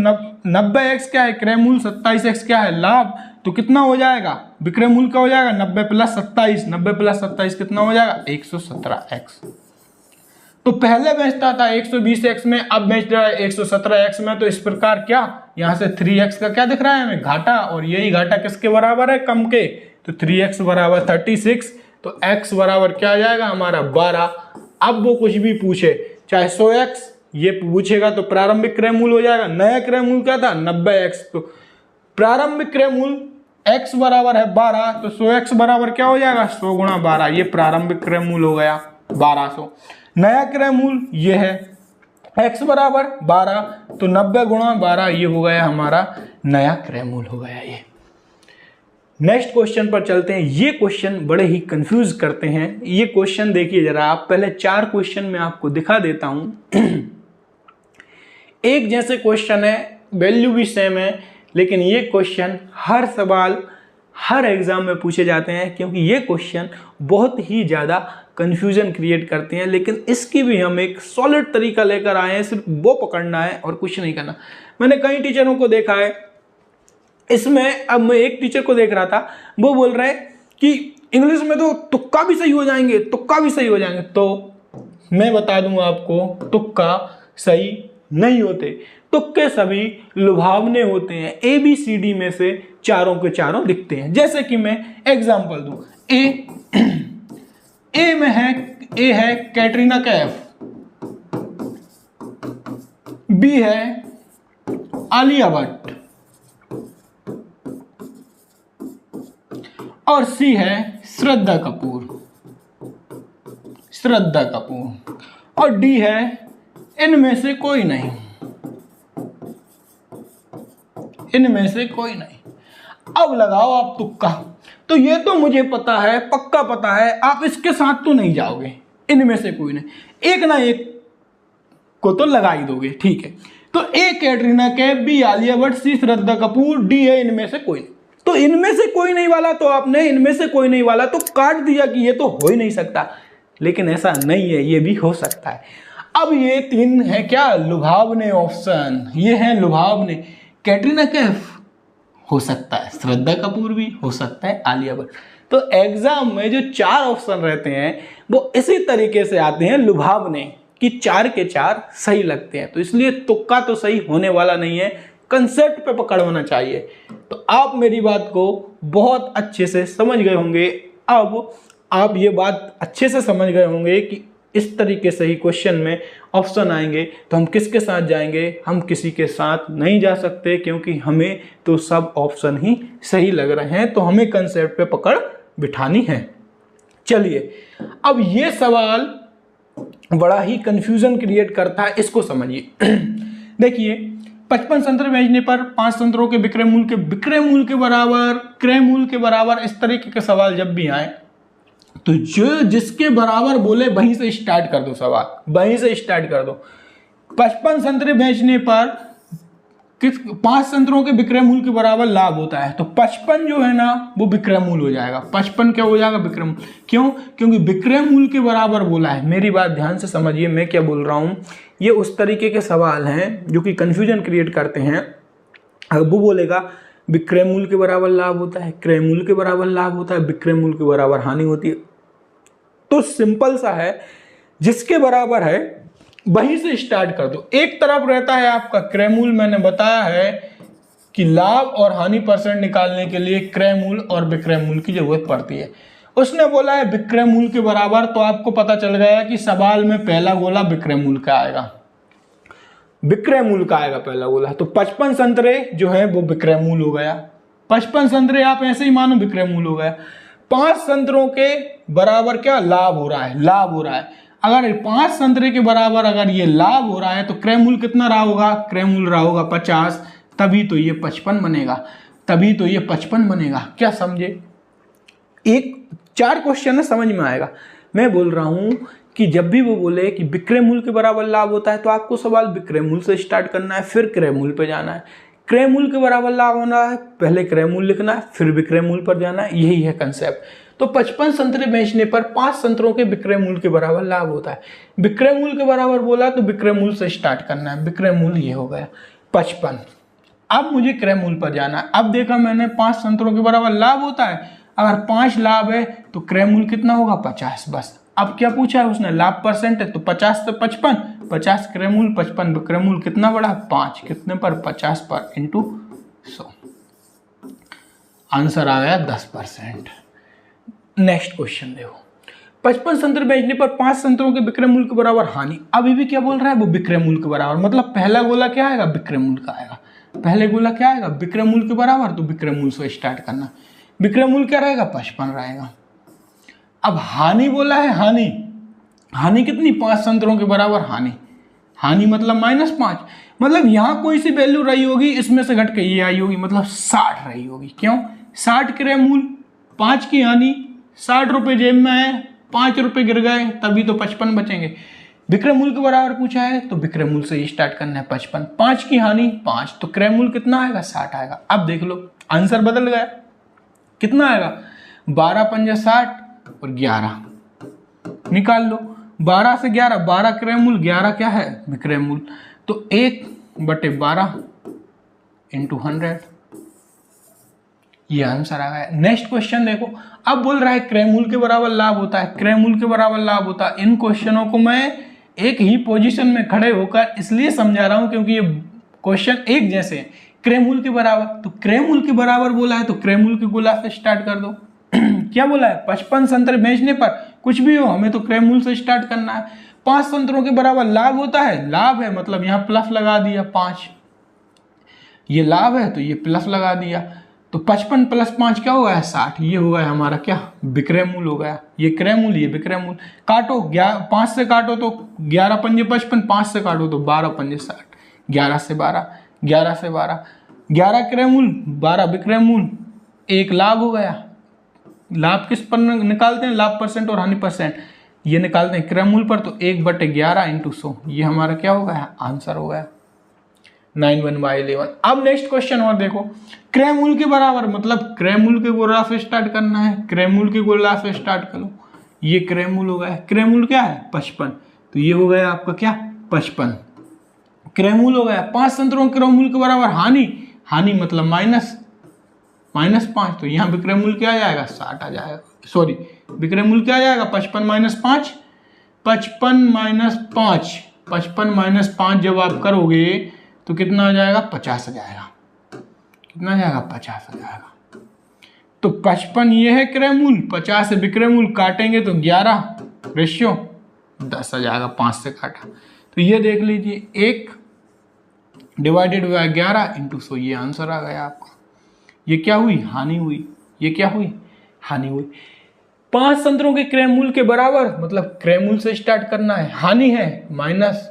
90x क्या है क्रय मूल, 27x क्या है लाभ, तो कितना हो जाएगा विक्रय मूल का हो जाएगा 90 प्लस 27, 90 प्लस 27 कितना हो जाएगा 117x। तो पहले बेचता था 120x में, अब बेच रहा है 117x में, तो इस प्रकार क्या यहाँ से 3x का क्या दिख रहा है हमें घाटा, और यही घाटा किसके बराबर है कम के, तो 3x बराबर 36, तो x बराबर क्या आ जाएगा हमारा 12। अब वो कुछ भी पूछे, चाहे 100x ये पूछेगा तो प्रारंभिक क्रय मूल्य हो जाएगा। नया क्रय मूल्य क्या था 90x, तो प्रारंभिक क्रय मूल्य x बराबर है 12, तो 100x बराबर क्या हो जाएगा 100 गुणा 12, ये प्रारंभिक क्रय मूल्य हो गया 1200। नया क्रय मूल्य ये है x बराबर 12, तो 90 गुणा 12 ये हो गया हमारा नया क्रय मूल्य हो गया ये। नेक्स्ट क्वेश्चन पर चलते हैं। ये क्वेश्चन बड़े ही कंफ्यूज करते हैं। ये क्वेश्चन देखिए जरा आप, पहले 4 क्वेश्चन मैं आपको दिखा देता हूं। एक जैसे क्वेश्चन है, वैल्यू भी सेम है, लेकिन ये क्वेश्चन हर सवाल हर एग्जाम में पूछे जाते हैं, क्योंकि ये क्वेश्चन बहुत ही ज़्यादा कंफ्यूजन क्रिएट करते हैं। लेकिन इसकी भी हम एक सॉलिड तरीका लेकर आए हैं, सिर्फ वो पकड़ना है और कुछ नहीं करना। मैंने कई टीचरों को देखा है इसमें, अब मैं एक टीचर को देख रहा था, वो बोल रहे कि इंग्लिश में तो तुक्का भी सही हो जाएंगे, तुक्का भी सही हो जाएंगे। तो मैं बता दूं आपको, तुक्का सही नहीं होते, तुक्के सभी लुभावने होते हैं। ABCD में से चारों के चारों दिखते हैं। जैसे कि मैं एग्जांपल दूं, ए में है, ए है कैटरीना कैफ, B है आलिया भट्ट और C है श्रद्धा कपूर, श्रद्धा कपूर, और D है इनमें से कोई नहीं, इनमें से कोई नहीं। अब लगाओ आप तुक्का। तो ये तो मुझे पता है, पक्का पता है, आप इसके साथ तो नहीं जाओगे, इनमें से कोई नहीं, एक ना एक को तो लगा ही दोगे, ठीक है। तो A Katrina Kaif, B Alia Bhatt, C Shraddha Kapoor, D है इनमें से कोई नहीं। तो इनमें से कोई नहीं वाला तो आपने इनमें से कोई नहीं वाला तो काट दिया कि ये तो हो ही नहीं सकता, लेकिन ऐसा नहीं है, ये भी हो सकता है। अब ये 3 है क्या लुभावने ऑप्शन, ये है लुभावने। कैटरीना कैफ हो सकता है, श्रद्धा कपूर भी हो सकता है, आलिया भट्ट। तो एग्जाम में जो 4 ऑप्शन रहते हैं वो इसी तरीके से आते हैं लुभावने, कि 4 के 4 सही लगते हैं। तो इसलिए तुक्का तो सही होने वाला नहीं है, कंसेप्ट पे पकड़ होना चाहिए। तो आप मेरी बात को बहुत अच्छे से समझ गए होंगे। अब आप ये बात अच्छे से समझ गए होंगे कि इस तरीके से ही क्वेश्चन में ऑप्शन आएंगे तो हम किसके साथ जाएंगे, हम किसी के साथ नहीं जा सकते, क्योंकि हमें तो सब ऑप्शन ही सही लग रहे हैं। तो हमें कंसेप्ट पे पकड़ बिठानी है। चलिए, अब ये सवाल बड़ा ही कंफ्यूजन क्रिएट करता है, इसको समझिए। देखिए, 55 संतरे बेचने पर 5 संतरों के विक्रय मूल्य के बराबर, क्रय मूल्य के बराबर, इस तरीके के सवाल जब भी आए तो जो जिसके बराबर बोले वहीं से स्टार्ट कर दो सवाल, वहीं से स्टार्ट कर दो। 55 संतरे बेचने पर 5 संतरों के विक्रय मूल्य के बराबर लाभ होता है, तो 55 जो है ना वो विक्रय मूल्य हो जाएगा। 55 क्या हो जाएगा विक्रय मूल्य। क्यों? क्योंकि विक्रय मूल्य के बराबर बोला है। मेरी बात ध्यान से समझिए, मैं क्या बोल रहा हूं। ये उस तरीके के सवाल हैं जो कि कंफ्यूजन क्रिएट करते हैं। अब वो बोलेगा विक्रय मूल्य के बराबर लाभ होता है, क्रय मूल्य के बराबर लाभ होता है, विक्रय मूल्य के बराबर हानि होती है। तो सिंपल सा है, जिसके बराबर है वहीं से स्टार्ट कर दो। एक तरफ रहता है आपका क्रय मूल्य, मैंने बताया है कि लाभ और हानि परसेंट निकालने के लिए क्रय मूल्य और विक्रय मूल्य की जरूरत पड़ती है। उसने बोला है विक्रय मूल्य के बराबर, तो आपको पता चल गया कि सवाल में पहला गोला विक्रय मूल्य का आएगा, विक्रय मूल्य का आएगा पहला गोला। तो 55 संतरे जो है वो विक्रय मूल्य हो गया। 55 संतरे आप ऐसे ही मानो विक्रय मूल्य हो गया। 5 संतरों के बराबर क्या लाभ हो रहा है, लाभ हो रहा है। अगर 5 संतरे के बराबर अगर ये लाभ हो रहा है तो क्रय मूल्य कितना रहा होगा, क्रय मूल्य रहा होगा 50, तभी तो ये 55 बनेगा, तभी तो ये 55 बनेगा। क्या समझे? 4 क्वेश्चन है, समझ में आएगा। मैं बोल रहा हूं कि जब भी वो बोले कि विक्रय मूल्य के बराबर लाभ होता है तो आपको सवाल विक्रय मूल्य से स्टार्ट करना है, फिर क्रय मूल्य पे जाना है। क्रय मूल्य के बराबर लाभ होना है, पहले क्रय मूल्य लिखना है, फिर विक्रय मूल्य पर जाना है। यही है कंसेप्ट। तो 55 संतरे बेचने पर 5 संतरों के विक्रय मूल्य के बराबर लाभ होता है। विक्रय मूल्य के बराबर बोला तो विक्रय मूल्य से स्टार्ट करना है। विक्रय मूल्य ये हो गया 55। अब मुझे क्रय मूल्य पर जाना है। अब देखा मैंने 5 संतरों के बराबर लाभ होता है, अगर 5 लाभ है तो क्रय मूल्य कितना होगा 50 बस। अब क्या पूछा है उसने, लाभ परसेंट है तो 50 से 55, 50 क्रय मूल्य, 55 विक्रय मूल्य, कितना बढ़ा 5, कितने पर 50 पर इंटू 100, आंसर आ गया 10%। नेक्स्ट क्वेश्चन देखो, 55 संतरे बेचने पर 5 संतरों के विक्रय मूल्य के बराबर हानि। अभी भी क्या बोल रहा है वो विक्रय मूल्य के बराबर, मतलब पहला गोला क्या आएगा विक्रय मूल्य का आएगा, पहले गोला क्या आएगा विक्रय मूल्य के बराबर, तो विक्रय मूल्य से स्टार्ट करना। विक्रय मूल्य क्या रहेगा 55 रहेगा। अब हानि बोला है, हानि हानि कितनी 5 संतरों के बराबर हानि, हानि मतलब -5, मतलब यहां कोई सी वैल्यू रही होगी इसमें से घट के ये आई होगी, मतलब 60 रही होगी। क्यों 60 क्रय मूल्य 5 की हानि, 60 रुपए जेब में आए 5 रुपए गिर गए तभी तो 55 बचेंगे। विक्रय मूल्य के बराबर पूछा है तो विक्रय मूल्य से स्टार्ट करना है 55, 5 की हानि 5, तो क्रय मूल्य कितना आएगा 60 आएगा। अब देख लो आंसर बदल गया, कितना आएगा 12 पंजे 60 और 11 निकाल लो, 12 से 11, 12 क्रय मूल्य 11 क्या है विक्रय मूल्य, तो 1/12 इंटू 100, ये आंसर आ गया। नेक्स्ट क्वेश्चन देखो, अब बोल रहा है क्रय मूल्य के बराबर लाभ होता है, क्रय मूल्य के बराबर लाभ होता है। इन क्वेश्चनों को मैं एक ही पोजीशन में खड़े होकर इसलिए समझा रहा हूं क्योंकि ये क्वेश्चन एक जैसे हैं। क्रय मूल्य के बराबर, तो क्रय मूल्य के बराबर बोला है तो क्रय मूल्य के गोला से स्टार्ट कर दो। क्या बोला है 55 संतरे बेचने पर कुछ भी हो हमें तो क्रय मूल्य से स्टार्ट करना है। 5 संतरों के बराबर लाभ होता है, लाभ है मतलब यहां प्लस लगा दिया 5, ये लाभ है तो ये प्लस लगा दिया, तो 55 + 5 क्या हो गया 60, ये हो गया हमारा क्या विक्रय मूल्य हो गया, ये क्रय मूल्य ये विक्रय मूल्य। काटो 5 से काटो तो 11 पंजे 55, 5 से काटो तो 12 पंजे 60, 11 से 12, 11 से 12, 11 क्रय मूल्य 12 विक्रय मूल्य, एक लाभ हो गया। लाभ किस पर निकालते हैं, लाभ परसेंट और हानि परसेंट, ये निकालते हैं क्रय मूल्य पर, तो 1/11 × 100, ये हमारा क्या हो गया आंसर हो गया 91/11। अब नेक्स्ट क्वेश्चन और देखो, क्रय मूल्य के बराबर मतलब क्रय मूल्य के गोला से स्टार्ट करना है, क्रय मूल्य के गोला से स्टार्ट करो, ये क्रय मूल्य हो गया, क्रय मूल्य क्या है 55, तो ये हो गया आपका क्या 55 क्रय मूल्य हो गया। 5 संतरों क्रय मूल्य के बराबर हानि, हानि मतलब -5, तो यहाँ विक्रय मूल्य क्या आ जाएगा 60 आ जाएगा, सॉरी विक्रय मूल्य क्या आ जाएगा 55 - 5, 55 - 5, 55 - 5 जब आप करोगे तो कितना आ जाएगा 50 आ जाएगा, कितना आ जाएगा 50 आ जाएगा। तो 55 ये है क्रय मूल्य, 50 है विक्रय मूल्य, काटेंगे तो 11 रेशियो 10 आ जाएगा, 5 से काटा तो ये देख लीजिए 1 / 11 × 100, ये आंसर आ गया आपका। ये क्या हुई हानि हुई, ये क्या हुई हानि हुई। 5 संतरों के क्रय मूल्य के बराबर मतलब क्रय मूल्य से स्टार्ट करना है, हानि है माइनस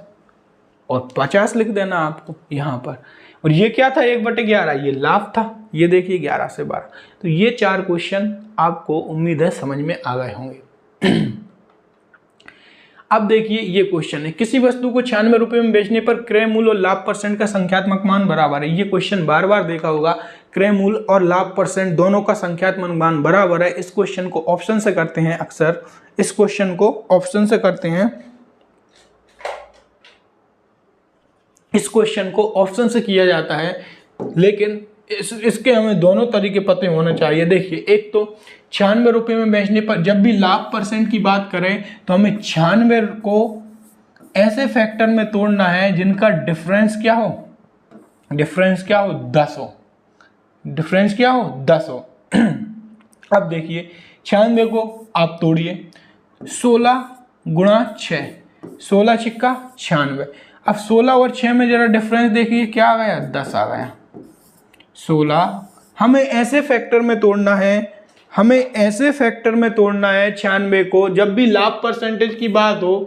और 50 लिख देना आपको यहाँ पर, और ये क्या था 1/11 ये लाभ था, ये देखिए 11 से 12। तो ये 4 क्वेश्चन आपको उम्मीद है समझ में आ गए होंगे। अब देखिए ये क्वेश्चन है, किसी वस्तु को 96 रुपए में बेचने पर क्रय मूल्य और लाभ परसेंट का संख्यात्मक मान बराबर है। ये क्वेश्चन बार बार देखा होगा, क्रय मूल्य और लाभ परसेंट दोनों का संख्यात्मक मान बराबर है। इस क्वेश्चन को ऑप्शन से करते हैं, अक्सर इस क्वेश्चन को ऑप्शन से करते हैं, इस क्वेश्चन को ऑप्शन से किया जाता है, लेकिन इसके हमें दोनों तरीके पते होने चाहिए। देखिए एक तो 96 रुपए में बेचने पर जब भी लाभ परसेंट की बात करें तो हमें 96 को ऐसे फैक्टर में तोड़ना है जिनका डिफरेंस क्या हो, डिफरेंस क्या हो 10 हो, डिफरेंस क्या हो 10 हो। अब देखिए 96 को आप तोड़िए, 16 × 6, 16 छिक्का 96, अब 16 और 6 में जरा डिफरेंस देखिए क्या आ गया 10 आ गया। 16 हमें ऐसे फैक्टर में तोड़ना है, हमें ऐसे फैक्टर में तोड़ना है 96 को जब भी लाभ परसेंटेज की बात हो,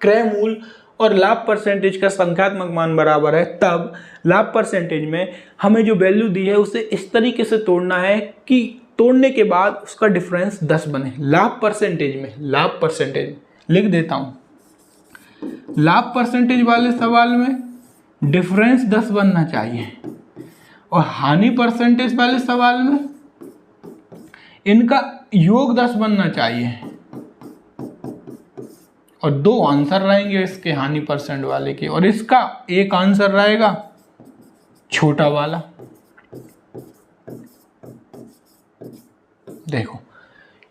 क्रय मूल्य और लाभ परसेंटेज का संख्यात्मक मान बराबर है, तब लाभ परसेंटेज में हमें जो वैल्यू दी है उसे इस तरीके से तोड़ना है कि तोड़ने के बाद उसका डिफरेंस 10 बने। लाभ परसेंटेज में, लाभ परसेंटेज लिख देता हूं, लाभ परसेंटेज वाले सवाल में डिफरेंस 10 बनना चाहिए और हानि परसेंटेज वाले सवाल में इनका योग 10 बनना चाहिए, और 2 आंसर रहेंगे इसके हानि परसेंट वाले के, और इसका एक आंसर रहेगा छोटा वाला। देखो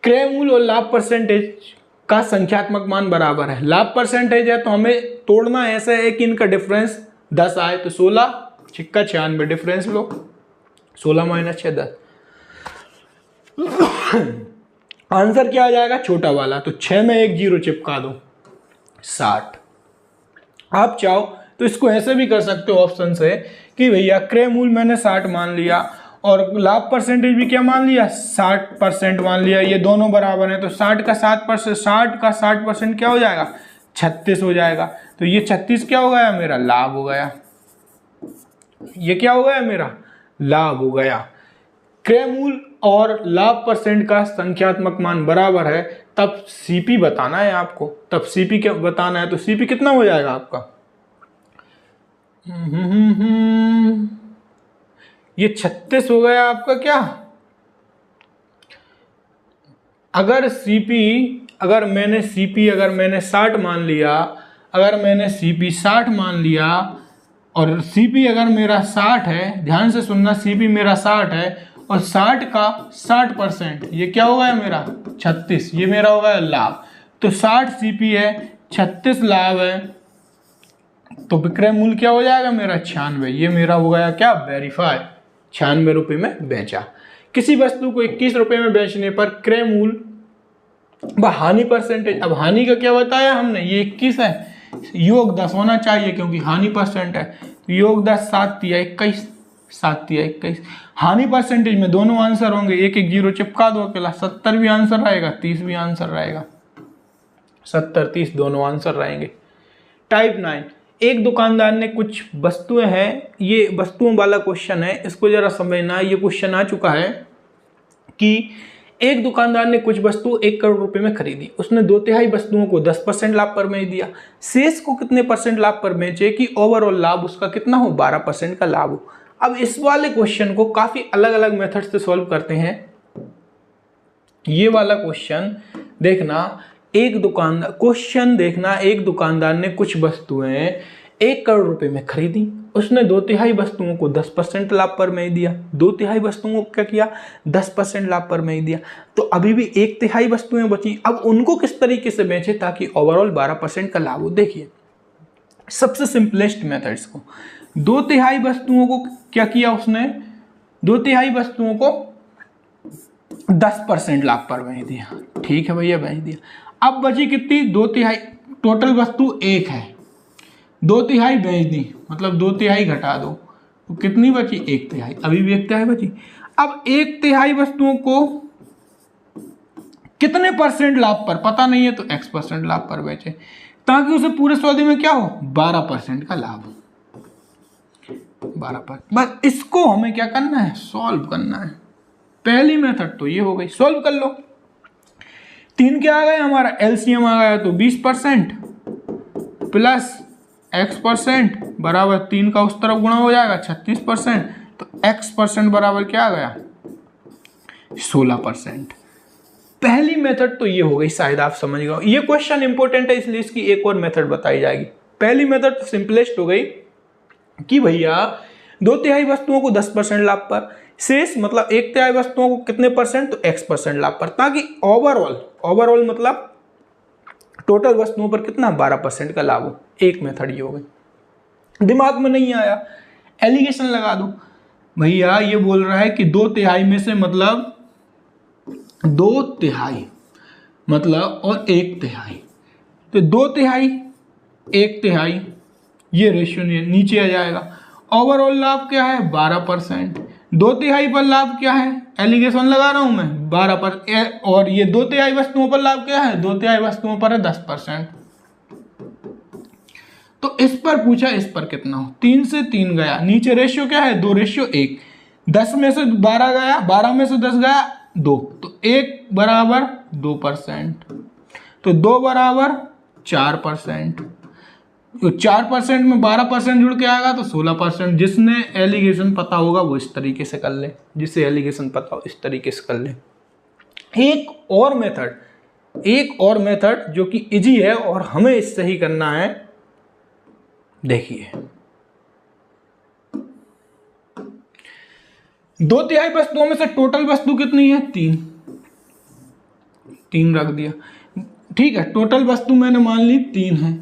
क्रय मूल्य और लाभ परसेंटेज का संख्यात्मक मान बराबर है, लाभ परसेंटेज है तो हमें तोड़ना ऐसा है कि इनका डिफरेंस 10 आए, तो 16 छिक्का 96 डिफरेंस लो, 16 - 6 10, आंसर क्या आ जाएगा, छोटा वाला। तो 6 में एक जीरो चिपका दो, 60। आप चाहो तो इसको ऐसे भी कर सकते हो ऑप्शन से कि भैया क्रय मूल्य मैंने 60 मान लिया और लाभ परसेंटेज भी क्या मान लिया, 60% मान लिया, ये दोनों बराबर हैं, तो 60 का 7%, 60 का 60% क्या हो जाएगा, 36 हो जाएगा। तो ये 36 क्या हो गया, मेरा लाभ हो गया। ये क्या हो गया, मेरा लाभ हो गया। क्रय मूल्य और लाभ परसेंट का संख्यात्मक मान बराबर है, तब सीपी बताना है आपको। तब सीपी क्या बताना है, तो सीपी कितना हो जाएगा आपका, ये 36 हो गया आपका क्या। अगर मैंने 60 मान लिया, अगर मैंने सीपी 60 मान लिया और सीपी अगर मेरा 60 है, ध्यान से सुनना, सीपी मेरा 60 है और 60 का 60%, ये क्या होगा मेरा 36, ये मेरा होगा लाभ। तो 60 सीपी है, 36 लाभ है, तो विक्रय मूल्य क्या हो जाएगा मेरा 96। ये मेरा हो गया क्या, वेरीफाई। 96 रुपये में बेचा। किसी वस्तु को 21 रुपये में बेचने पर क्रय मूल्य व हानि परसेंटेज, अब हानि का क्या बताया हमने, ये 21 है, योग 10 होना चाहिए क्योंकि हानि परसेंट है, तो योग 10, 7 तिया 21, 7 तिया 21। हानि परसेंटेज में दोनों आंसर होंगे, एक एक जीरो चिपका दो अकेला, 70 भी आंसर रहेगा, 30 भी आंसर रहेगा, 70 30 दोनों आंसर रहेंगे। टाइप 9, एक दुकानदार ने कुछ वस्तुएं हैं, ये वस्तुओं वाला क्वेश्चन है, इसको जरा समझना। ये क्वेश्चन आ चुका है कि एक दुकानदार ने कुछ वस्तु 1 करोड़ रुपए में खरीदी, उसने 2/3 वस्तुओं को 10% लाभ पर बेच दिया, शेष को कितने % लाभ पर बेचे कि ओवरऑल लाभ उसका कितना हो, 12% का लाभ हो। अब इस वाले क्वेश्चन को काफी अलग अलग मेथड से सॉल्व करते हैं। ये वाला क्वेश्चन देखना, एक दुकानदार ने कुछ वस्तुएं 1 करोड़ रुपए में खरीदी, उसने 2/3 वस्तुओं को 10% लाभ पर बेच दिया, 2/3 वस्तुओं को क्या किया, 10% लाभ पर बेच दिया, तो अभी भी 1/3 वस्तुएं बची। अब उनको किस तरीके से बेचे ताकि ओवरऑल 12% का लाभ हो। देखिए सबसे सिंपलेस्ट मेथड्स को, 2/3 वस्तुओं को क्या किया उसने, 2/3 वस्तुओं को 10% लाभ पर बेच दिया, ठीक है भैया बेच दिया। अब बची कितनी, 2/3, टोटल वस्तु 1 है, 2/3 बेच दी, मतलब 2/3 घटा दो तो कितनी बची, 1/3, अभी भी 1/3 बची। अब 1/3 वस्तुओं को कितने % लाभ पर पता नहीं है, तो X% लाभ पर बेचे ताकि उसे पूरे सौदे में क्या हो, 12% का लाभ हो, 12%। बस इसको हमें क्या करना है, सॉल्व करना है। पहली मेथड तो ये हो गई, सॉल्व कर लो। 3 क्या आ गया हमारा, एलसीएम आ गया, तो 20% प्लस X% बराबर 3 का उस तरफ गुणा हो जाएगा 36%, तो X% बराबर क्या आ गया, 16%। पहली मेथड तो ये हो गई, शायद आप समझ गए। ये क्वेश्चन इंपॉर्टेंट है इसलिए इसकी एक और मेथड बताई जाएगी। पहली मेथड तो सिंपलेस्ट हो गई कि भैया 2/3 वस्तुओं को 10% लाभ पर, शेष मतलब 1/3 वस्तुओं को कितने %, तो X% लाभ पर, ताकि ओवरऑल मतलब टोटल वस्तुओं पर कितना, 12% का लाभ हो। एक मेथड ये हो गई। दिमाग में नहीं आया, एलिगेशन लगा दो। भैया ये बोल रहा है कि 2/3 में से मतलब 2/3 मतलब और 1/3, तो 2/3 1/3 ये रेशियो नीचे आ जाएगा। ओवरऑल लाभ क्या है, 12%, 2/3 पर लाभ क्या है, एलिगेशन लगा रहा हूं मैं, 12%, और ये 2/3 वस्तुओं पर लाभ क्या है, 2/3 वस्तुओं पर है 10%। तो इस पर पूछा, इस पर कितना हो, 3 से 3 गया, नीचे रेशियो क्या है, 2:1, 10 में से 12 गया, 12 में से 10 गया 2, तो 1 बराबर 2%, तो 2 बराबर 4%, तो 4% में 12% जुड़ के आएगा तो 16%। जिसने एलिगेशन पता होगा वो इस तरीके से कर ले, जिसे एलिगेशन पता हो इस तरीके से कर ले। एक और मेथड जो कि इजी है और हमें इससे ही करना है। देखिए 2/3 वस्तुओं में से टोटल वस्तु कितनी है, 3 रख दिया, ठीक है। टोटल वस्तु मैंने मान ली 3 है।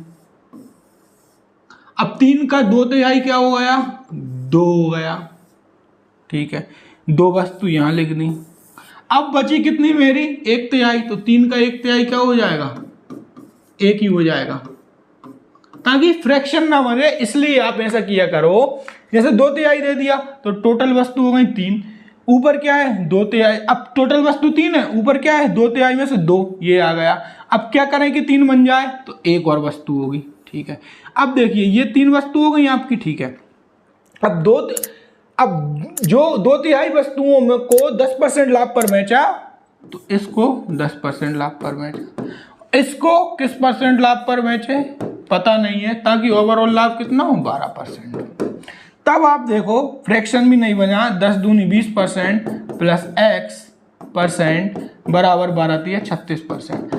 अब 3 का 2/3 क्या हो गया, 2 हो गया, ठीक है। 2 वस्तु यहां लिख दी। अब बची कितनी मेरी 1/3, तो 3 का 1/3 क्या हो जाएगा, 1 ही हो जाएगा, ताकि फ्रैक्शन ना बने। इसलिए आप ऐसा किया करो, जैसे 2/3 दे दिया तो टोटल वस्तु हो गई 3, ऊपर क्या है 2/3, अब टोटल वस्तु 3 है, ऊपर क्या है 2/3 में से 2, ये आ गया। अब क्या करें कि 3 बन जाए, तो एक और वस्तु होगी, ठीक है। अब देखिए ये 3 वस्तु हो गई आपकी, ठीक है। अब जो 2/3 वस्तुओं में को 10% लाभ पर बेचा, तो इसको 10% लाभ पर बेचा, इसको किस परसेंट लाभ पर बेचे पता नहीं है, ताकि ओवरऑल लाभ कितना हो 12%। तब आप देखो फ्रैक्शन भी नहीं बना, 10 दूनी 20% प्लस x परसेंट बराबर 12 36%।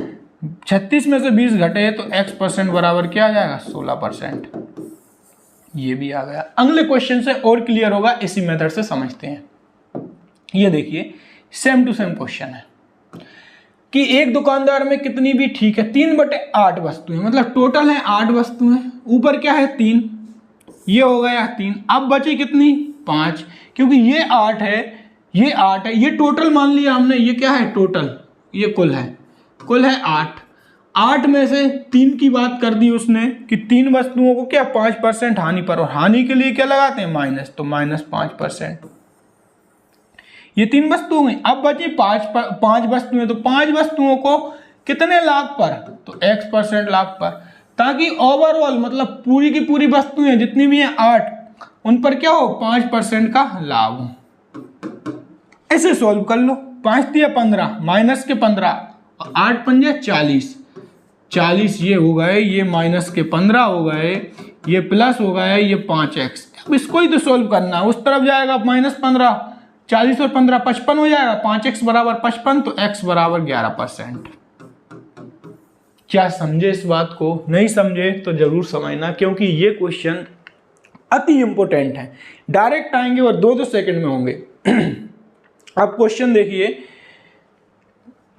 36 में से 20 घटे तो x परसेंट बराबर क्या आ जाएगा 16%। ये भी आ गया। अगले क्वेश्चन से और क्लियर होगा, इसी मेथड से समझते हैं। ये देखिए सेम टू सेम क्वेश्चन है कि एक दुकानदार में कितनी भी, ठीक है 3/8 वस्तुएं, मतलब टोटल है 8 वस्तुएं, ऊपर क्या है 3, ये हो गया 3, अब बची कितनी 5, क्योंकि ये 8 है, ये 8 है, ये टोटल मान लिया हमने, ये क्या है टोटल, ये कुल है 8 में से 3 की बात कर दी उसने कि 3 वस्तुओं को क्या 5% हानि पर, और हानि के लिए क्या लगाते हैं माइनस, तो -5%। ये 3 वस्तुओं में, अब बची 5 वस्तुएं, तो 5 वस्तुओं को कितने लाभ पर, तो x परसेंट लाभ पर, ताकि ओवरऑल मतलब पूरी की पूरी वस्तुएं जितनी भी हैं 8, उन पर क्या हो 5% का लाभ हो। ऐसे सॉल्व कर लो, 5 दिया 15 माइनस के 15 और 8 पंजे 40 ये हो गए, ये माइनस के 15 हो गए, ये प्लस हो गए, ये 5x। अब इसको ही तो सॉल्व करना है, उस तरफ जाएगा -15, 40 और 15 55 हो जाएगा, 5x बराबर 55, तो x बराबर 11%। क्या समझे इस बात को? नहीं समझे तो जरूर समझना, क्योंकि ये क्वेश्चन अति इंपॉर्टेंट है, डायरेक्ट आएंगे और 2-2 सेकंड में होंगे। अब क्वेश्चन देखिए,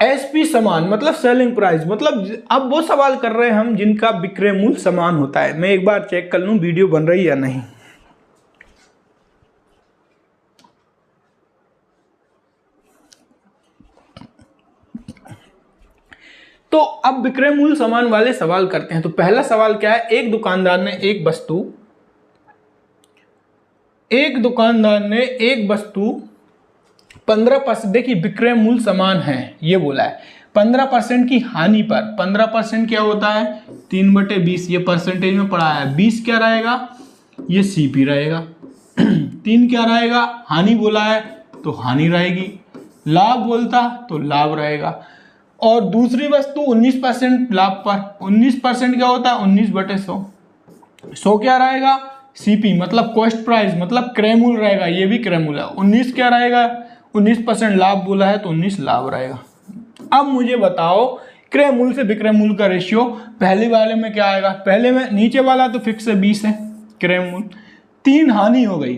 एसपी समान मतलब सेलिंग प्राइस, मतलब अब वो सवाल कर रहे हैं हम जिनका विक्रय मूल्य समान होता है। मैं एक बार चेक कर लूं वीडियो बन रही है या नहीं। तो अब विक्रय मूल्य समान वाले सवाल करते हैं। तो पहला सवाल क्या है, एक दुकानदार ने एक वस्तु 15%, देखिए विक्रय मूल्य समान है ये बोला है, 15% की हानि पर, 15% क्या होता है 3/20, ये परसेंटेज में पढ़ा है। 20 क्या रहेगा, ये सीपी रहेगा। 3 क्या रहेगा, हानि बोला है तो हानि रहेगी, लाभ बोलता तो लाभ रहेगा। और दूसरी वस्तु 19% लाभ पर, 19% क्या होता है 19/100, 100 क्या रहेगा सीपी मतलब कॉस्ट प्राइस मतलब क्रय मूल्य रहेगा, ये भी क्रय मूल्य है। 19 क्या रहेगा, 19% लाभ बोला है तो 19 लाभ रहेगा। अब मुझे बताओ क्रय मूल्य से विक्रय मूल्य का रेशियो पहले वाले में क्या आएगा, पहले में नीचे वाला तो फिक्स है 20 है क्रय मूल्य, 3 हानि हो गई,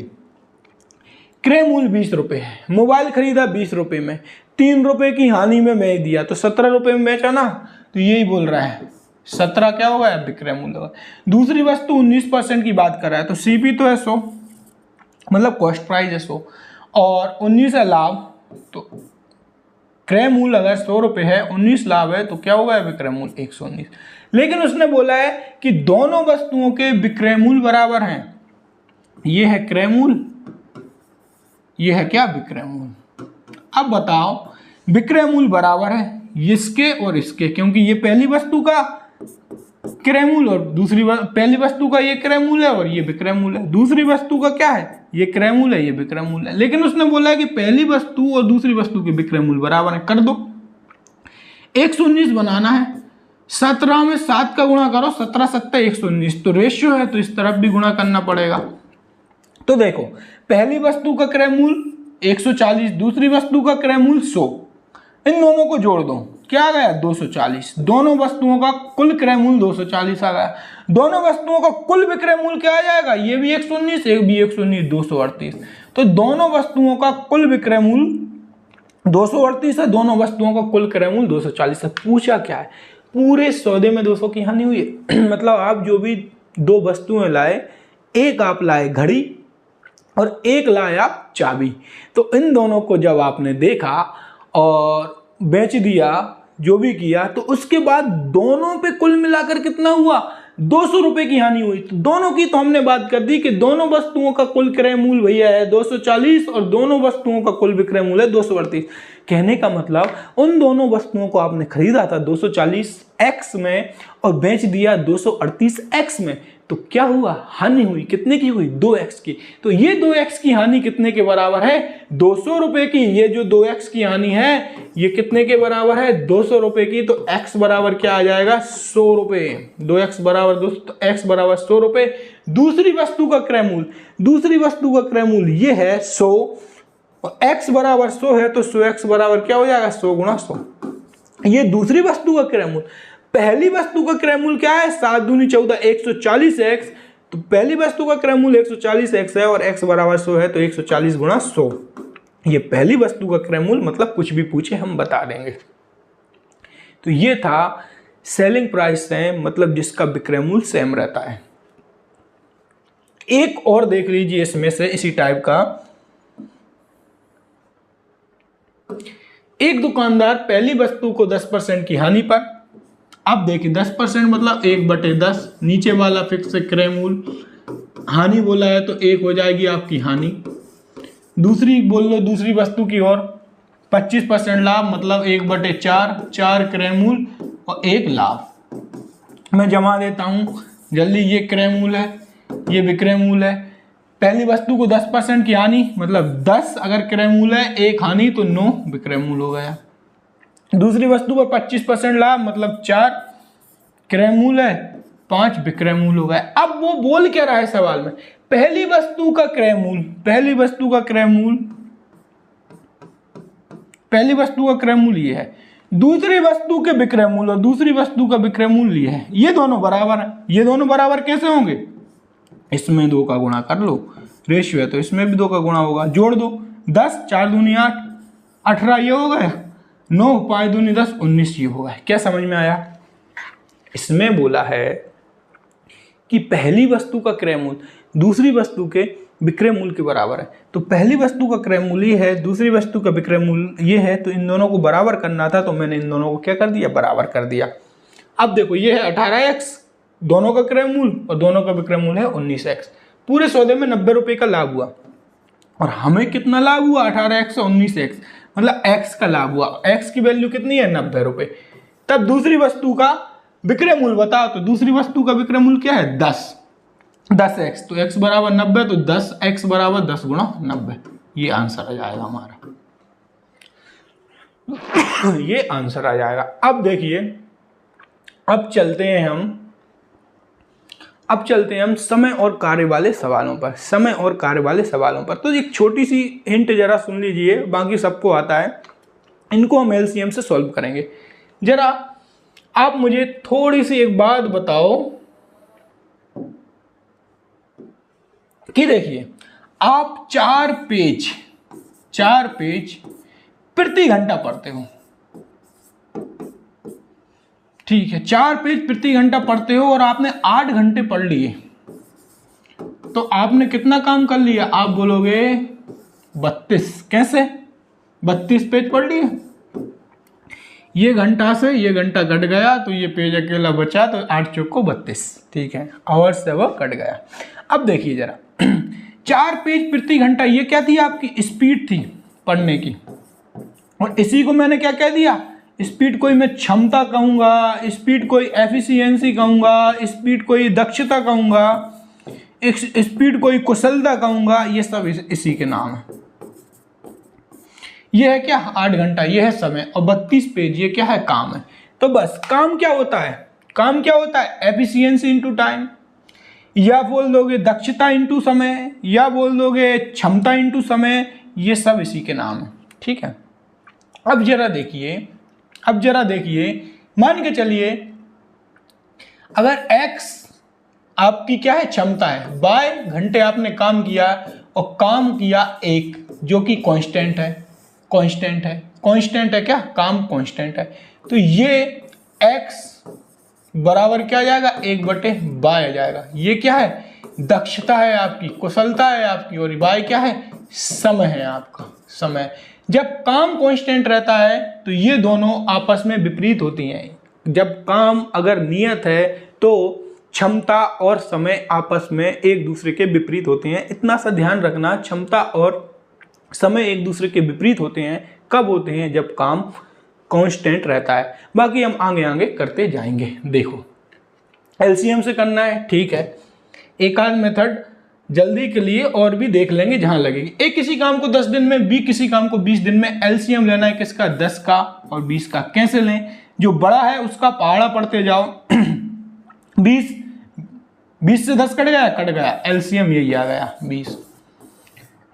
क्रय मूल्य 20 रुपए है, मोबाइल खरीदा 20 रुपए में, 3 रुपए की हानि में मैं दिया तो 17 रुपए में बेचा ना, तो यही बोल रहा है 17 क्या होगा विक्रय मूल्य होगा। दूसरी वस्तु 19% की बात कर रहा है तो सीपी तो है 100 मतलब कॉस्ट प्राइस है 100 और 19 है लाभ, तो क्रय मूल्य अगर 100 रुपए है 19 लाभ है तो क्या होगा विक्रय मूल्य 119। लेकिन उसने बोला है कि दोनों वस्तुओं के विक्रय मूल्य बराबर हैं, ये है क्रय मूल्य, ये है क्या विक्रय मूल्य। अब बताओ विक्रय मूल्य बराबर है इसके और इसके, क्योंकि ये पहली वस्तु का क्रय मूल्य और दूसरी पहली वस्तु का ये क्रय मूल्य है और ये विक्रय मूल्य है, दूसरी वस्तु का क्या है ये क्रय मूल्य है ये विक्रय मूल्य है। लेकिन उसने बोला है कि पहली वस्तु और दूसरी वस्तु के विक्रय मूल्य बराबर है, कर दो। 119 बनाना है, 17 में 7 का गुणा करो, 17 7 119, तो रेशियो है तो इस तरफ भी गुणा करना पड़ेगा। तो देखो पहली वस्तु का क्रय मूल्य 140, दूसरी वस्तु का क्रय मूल्य 100, इन दोनों को जोड़ दो क्या आ गया 240, दोनों वस्तुओं का कुल क्रय मूल्य 240 आ गया। दोनों वस्तुओं का कुल विक्रय मूल्य क्या आ जाएगा, ये भी 119 एक भी 119 238, तो दोनों वस्तुओं का कुल विक्रय मूल्य 238 है, दोनों वस्तुओं का कुल क्रय मूल्य 240 है। पूछा क्या है, पूरे सौदे में 200 की हानि हुई है। मतलब आप जो भी 2 वस्तुएं लाए, एक आप लाए घड़ी और एक लाए आप चाबी, तो इन दोनों को जब आपने देखा और बेच दिया, जो भी किया, तो उसके बाद दोनों पे कुल मिलाकर कितना हुआ, 200 रुपए की हानि हुई। तो दोनों की तो हमने बात कर दी कि दोनों वस्तुओं का कुल क्रय मूल्य भैया है 240 और दोनों वस्तुओं का कुल विक्रय मूल्य है 238। कहने का मतलब उन दोनों वस्तुओं को आपने खरीदा था 240x में और बेच दिया 238x में, तो क्या हुआ, हानि हुई। कितने की हुई, 2x की। तो ये 2x की हानि कितने के बराबर है, 200 रुपए की। ये जो 2x की हानि है ये कितने के बराबर है, 200 रुपए की। तो x बराबर क्या आ जाएगा, 100 रुपए। 2x बराबर 200, तो x बराबर 100 रुपए। दूसरी वस्तु का क्रय मूल्य, दूसरी वस्तु का क्रय मूल्य ये है 100 और x बराबर 100 है, तो 100x बराबर क्या हो जाएगा, 100 गुणा 100। ये दूसरी वस्तु का क्रय मूल्य। पहली वस्तु का क्रय मूल्य क्या है, 7 दूनी 14, 140x। तो पहली वस्तु का क्रय मूल्य 140x है और x बराबर 100 है, तो 140 गुणा 100। ये पहली वस्तु का क्रय मूल्य, मतलब कुछ भी पूछे हम बता देंगे। तो ये था सेलिंग प्राइस है, मतलब जिसका विक्रय मूल्य सेम रहता है। एक और देख लीजिए इसमें से, इसी टाइप का। एक दुकानदार पहली वस्तु को 10% की हानि पर, अब देखिए 10% मतलब 1/10, नीचे वाला फिक्स क्रय मूल्य, हानि बोला है तो 1 हो जाएगी आपकी हानि। दूसरी बोल लो, दूसरी वस्तु की ओर 25% लाभ, मतलब 1/4, 4 क्रय मूल्य और 1 लाभ। मैं जमा देता हूं जल्दी। ये क्रय मूल्य है, ये विक्रय मूल्य है। पहली वस्तु को 10% की हानि, मतलब 10 अगर क्रय मूल्य है, 1 हानि, तो 9 विक्रय मूल्य हो गया। दूसरी वस्तु पर 25% लाभ, मतलब 4 क्रय मूल्य है, 5 विक्रय मूल्य हो गया। अब वो बोल क्या रहा है सवाल में, पहली वस्तु का क्रय मूल्य, पहली वस्तु का क्रय मूल्य, पहली वस्तु का क्रय मूल्य ये है, दूसरी वस्तु के विक्रय मूल्य और दूसरी वस्तु का विक्रय मूल्य ये है। ये दोनों बराबर है। ये दोनों बराबर कैसे होंगे, इसमें 2 का गुणा कर लो, रेशियो है तो इसमें भी 2 का गुणा होगा। जोड़ दो, 10 4 दूनी 8, 18 ये हो गया, 9 5 दूनी 10, 19 ये होगा। क्या समझ में आया। इसमें बोला है कि पहली वस्तु का क्रय मूल्य दूसरी वस्तु के विक्रय मूल्य के बराबर है। तो पहली वस्तु का क्रय मूल्य है, दूसरी वस्तु का विक्रय मूल्य ये है, तो इन दोनों को बराबर करना था, तो मैंने इन दोनों को क्या कर दिया, बराबर कर दिया। अब देखो ये है 18x, दोनों का क्रय मूल्य और दोनों का विक्रय मूल्य है 19x। पूरे सौदे में 90 रुपए का लाभ हुआ और हमें कितना लाभ हुआ, 18x और 19x, मतलब x का लाभ हुआ। x की वैल्यू कितनी है, 90 रुपए। तब दूसरी वस्तु का विक्रय मूल्य बताओ, तो दूसरी वस्तु का विक्रय मूल्य क्या है, 10x। तो x बराबर 90, तो 10x बराबर 10 गुणा 90। ये आंसर आ जाएगा हमारा, ये आंसर आ जाएगा। अब देखिए, अब चलते हैं हम समय और कार्य वाले सवालों पर, समय और कार्य वाले सवालों पर। तो एक छोटी सी हिंट जरा सुन लीजिए, बाकी सबको आता है, इनको हम एलसीएम से सॉल्व करेंगे। जरा आप मुझे थोड़ी सी एक बात बताओ कि देखिए, आप 4 पेज प्रति घंटा पढ़ते हो, ठीक है, 4 पेज प्रति घंटा पढ़ते हो और आपने 8 घंटे पढ़ लिए, तो आपने कितना काम कर लिया, आप बोलोगे 32। कैसे, 32 पेज पढ़ लिए। ये घंटा से ये घंटा कट गया तो ये पेज अकेला बचा, तो 8 चौक को 32, ठीक है, आवर्स से वो कट गया। अब देखिए जरा, 4 पेज प्रति घंटा, ये क्या थी, आपकी स्पीड थी पढ़ने की, और इसी को मैंने क्या कह दिया, स्पीड कोई मैं क्षमता कहूंगा, स्पीड कोई एफिशिएंसी कहूंगा, स्पीड कोई दक्षता कहूंगा, स्पीड कोई कुशलता कहूंगा, ये सब इसी के नाम है। ये है क्या, 8 घंटा, ये है समय, और 32 पेज ये क्या है, काम है। तो बस काम क्या होता है, काम क्या होता है, एफिशिएंसी इंटू टाइम, या बोल दोगे दक्षता इंटू समय, या बोल दोगे क्षमता इंटू समय, ये सब इसी के नाम है, ठीक है। अब जरा देखिए, मान के चलिए अगर x आपकी क्या है, क्षमता है, बाय घंटे आपने काम किया और काम किया 1, जो कि कांस्टेंट है, कांस्टेंट है क्या, काम कांस्टेंट है। तो ये x बराबर क्या आ जाएगा, 1/बाय आ जाएगा। ये क्या है, दक्षता है आपकी, कुशलता है आपकी, और बाय क्या है, समय है आपका, समय। जब काम कांस्टेंट रहता है तो ये दोनों आपस में विपरीत होती हैं। जब काम अगर नियत है तो क्षमता और समय आपस में एक दूसरे के विपरीत होते हैं। इतना सा ध्यान रखना, क्षमता और समय एक दूसरे के विपरीत होते हैं। कब होते हैं? जब काम कांस्टेंट रहता है। बाकी हम आगे आगे करते जाएंगे। देखो एलसीएम से करना है, ठीक है। एक आध मेथड जल्दी के लिए और भी देख लेंगे जहां लगेगी। ए किसी काम को 10 दिन में, बी किसी काम को 20 दिन में। एलसीएम लेना है किसका? 10 का और 20 का। कैसे लें? जो बड़ा है उसका पहाड़ा पढ़ते जाओ। 20 से 10 कट गया, एलसीएम यही आ गया 20।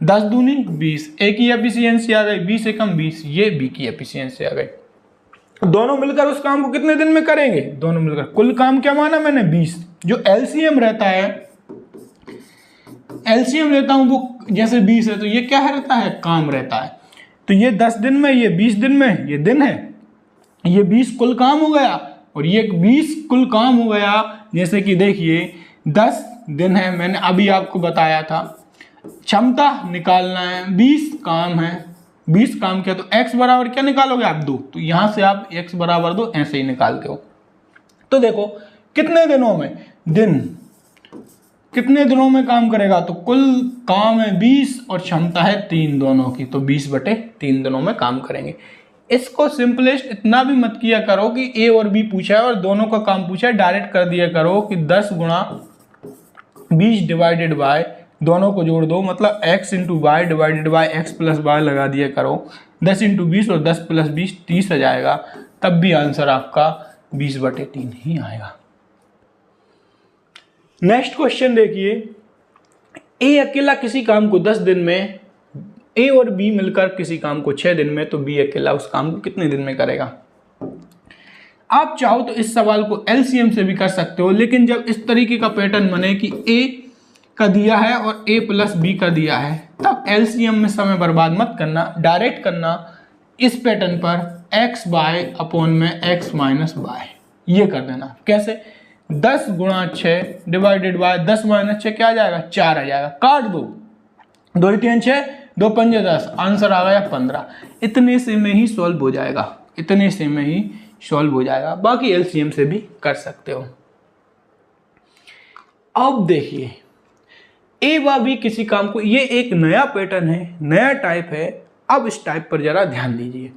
10 दूनी 20, ए की एफिशिएंसी आ गई 20 एकम 20, ये बी की एफिशिएंसी आ गई। दोनों मिलकर उस काम को कितने दिन में करेंगे? दोनों मिलकर। कुल काम क्या माना मैंने? 20। जो एलसीएम रहता है, एलसीएम लेता हूं वो जैसे 20 है तो ये क्या रहता है? काम रहता है। तो ये 10 दिन में, ये 20 दिन में, ये दिन है। ये 20 कुल काम हो गया और ये 20 कुल काम हो गया। जैसे कि देखिए 10 दिन है, मैंने अभी आपको बताया था। क्षमता निकालना है, 20 काम है। 20 काम किया तो x बराबर क्या निकालोगे आप? 2। तो यहां से आप x बराबर 2 ऐसे ही निकालते हो। तो देखो कितने दिनों में, दिन कितने दिनों में काम करेगा? तो कुल काम है 20 और क्षमता है 3 दोनों की, तो 20/3 दिनों में काम करेंगे। इसको सिंपलेस्ट इतना भी मत किया करो कि ए और बी पूछा है और दोनों का काम पूछा है, डायरेक्ट कर दिया करो कि 10 गुणा 20 डिवाइडेड बाय, दोनों को जोड़ दो, मतलब x into Y divided by x plus Y लगा दिया करो। 10 इंटू 20 और 10 प्लस 20 30 आ जाएगा, तब भी आंसर आपका 20/3 ही आएगा। नेक्स्ट क्वेश्चन देखिए, ए अकेला किसी काम को 10 दिन में, ए और बी मिलकर किसी काम को 6 दिन में, तो बी अकेला उस काम को कितने दिन में करेगा? आप चाहो तो इस सवाल को एलसीएम से भी कर सकते हो, लेकिन जब इस तरीके का पैटर्न बने कि ए का दिया है और a प्लस बी का दिया है, तब एलसीएम में समय बर्बाद मत करना, डायरेक्ट करना इस पैटर्न पर x बाय अपॉन में x माइनस बाय, ये कर देना। कैसे? 10 गुणा 6 डिवाइडेड बाय 10 माइनस 6 क्या आ जाएगा? 4 आ जाएगा। काट दो, 2 3 6, 2 5 10, आंसर आ गया 15। इतने से में ही सॉल्व हो जाएगा, इतने से में ही सॉल्व हो जाएगा। बाकी एलसीएम से भी कर सकते हो। अब देखिए ए व बी किसी काम को, ये एक नया पैटर्न है, नया टाइप है। अब इस टाइप पर जरा ध्यान दीजिए।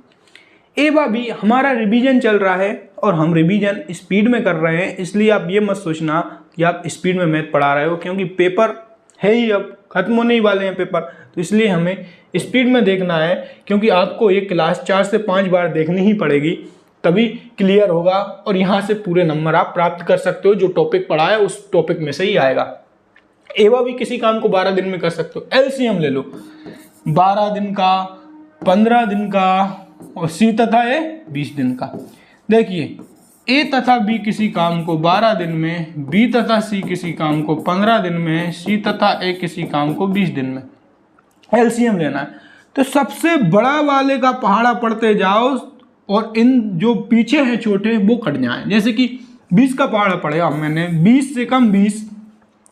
ए व बी हमारा रिवीजन चल रहा है और हम रिवीजन स्पीड में कर रहे हैं, इसलिए आप ये मत सोचना कि आप स्पीड में मैथ पढ़ा रहे हो, क्योंकि पेपर है ही, अब खत्म होने ही वाले हैं पेपर, तो इसलिए हमें स्पीड में देखना है। क्योंकि आपको ये क्लास 4 से 5 बार देखनी ही पड़ेगी, तभी क्लियर होगा और यहाँ से पूरे नंबर आप प्राप्त कर सकते हो। जो टॉपिक पढ़ा है उस टॉपिक में से ही आएगा। एवा भी किसी काम को 12 दिन में कर सकते हो। एलसीएम ले लो, 12 दिन का, 15 दिन का और सी तथा ए 20 दिन का। देखिए ए तथा बी किसी काम को 12 दिन में, बी तथा सी किसी काम को 15 दिन में, सी तथा ए किसी काम को 20 दिन में। एलसीएम लेना है तो सबसे बड़ा वाले का पहाड़ा पढ़ते जाओ और इन जो पीछे हैं छोटे वो कट जाएं। जैसे कि 20 का पहाड़ा पढ़ेगा मैंने, 20 से कम 20,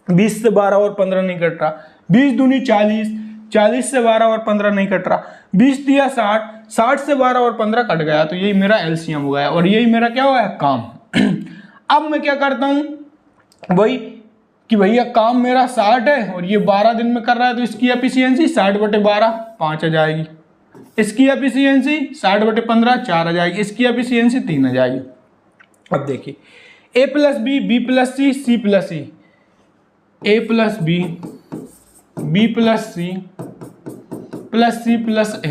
20 से 12 और 15 नहीं कट रहा, 20 दूनी 40, 40 से 12 और 15 नहीं कट रहा, 20 दिया 60, 60 से 12 और 15 कट गया, तो यही मेरा एलसीएम हो गया और यही मेरा क्या हुआ है? काम। अब मैं क्या करता हूं वही कि भैया काम मेरा 60 है और ये 12 दिन में कर रहा है, तो इसकी एफिशिएंसी 60/12 5 आ जाएगी, इसकी एफिशिएंसी 60/15 4 आ जाएगी, इसकी एफिशिएंसी 3 आ जाएगी। अब देखिए a plus b, b plus c, c plus c, a plus b, b plus c plus c plus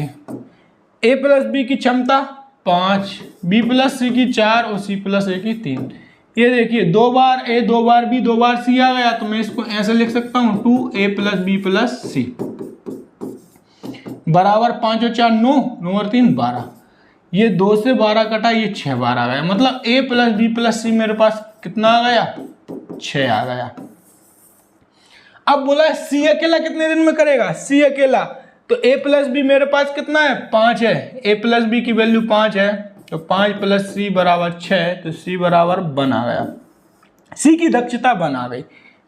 a plus b की क्षमता 5, बी प्लस सी की 4 और सी प्लस ए की 3। ये देखिए 2 बार ए 2 बार बी 2 बार सी आ गया, तो मैं इसको ऐसे लिख सकता हूं 2a प्लस बी प्लस सी बराबर 5 और 4 9, 9 और 3 12। ये 2 से 12 कटा, ये 6 बार आ गया, मतलब a प्लस बी प्लस सी मेरे पास कितना आ गया? 6 आ गया। अब बोला है सी अकेला कितने दिन में करेगा? सी अकेला, तो a प्लस बी मेरे पास कितना है? 5 है, a प्लस बी की वैल्यू 5 है, तो 5 प्लस सी बराबर 6, तो सी बराबर 1 आ गया। सी की दक्षता 1 आ गई।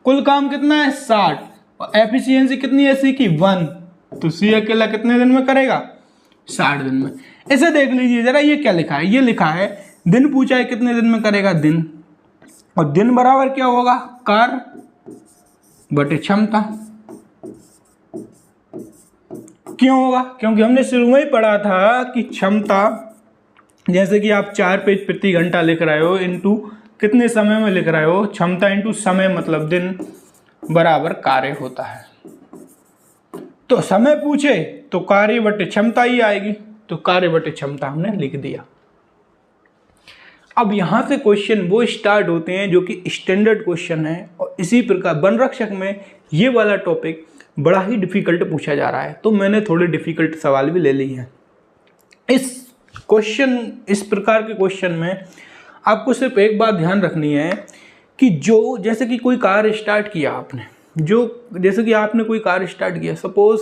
कुल काम कितना है? 60 और एफिशिएंसी कितनी है सी की? 1, तो सी अकेला कितने दिन में करेगा? 60 दिन में। इसे देख लीजिए जरा, ये क्या लिखा है, ये लिखा है दिन पूछा है कितने दिन में करेगा, दिन, और दिन बराबर क्या होगा, कार्य बटे क्षमता। क्यों होगा, क्योंकि हमने शुरू में ही पढ़ा था कि क्षमता, जैसे कि आप 4 पेज प्रति घंटा लिख रहे हो इनटू कितने समय में लिख रहे हो, क्षमता इनटू समय मतलब दिन बराबर कार्य होता है। तो समय पूछे तो कार्य बटे क्षमता ही आएगी, तो कार्य बटे क्षमता हमने लिख दिया। अब यहां से क्वेश्चन वो स्टार्ट होते हैं जो कि स्टैंडर्ड क्वेश्चन है, और इसी प्रकार वनरक्षक में ये वाला टॉपिक बड़ा ही डिफिकल्ट पूछा जा रहा है, तो मैंने थोड़े डिफिकल्ट सवाल भी ले लिए हैं। इस प्रकार के क्वेश्चन में आपको सिर्फ एक बात ध्यान रखनी है कि जो, जैसे कि कोई कार्य स्टार्ट किया आपने, जैसे कि आपने कोई कार्य स्टार्ट किया, सपोज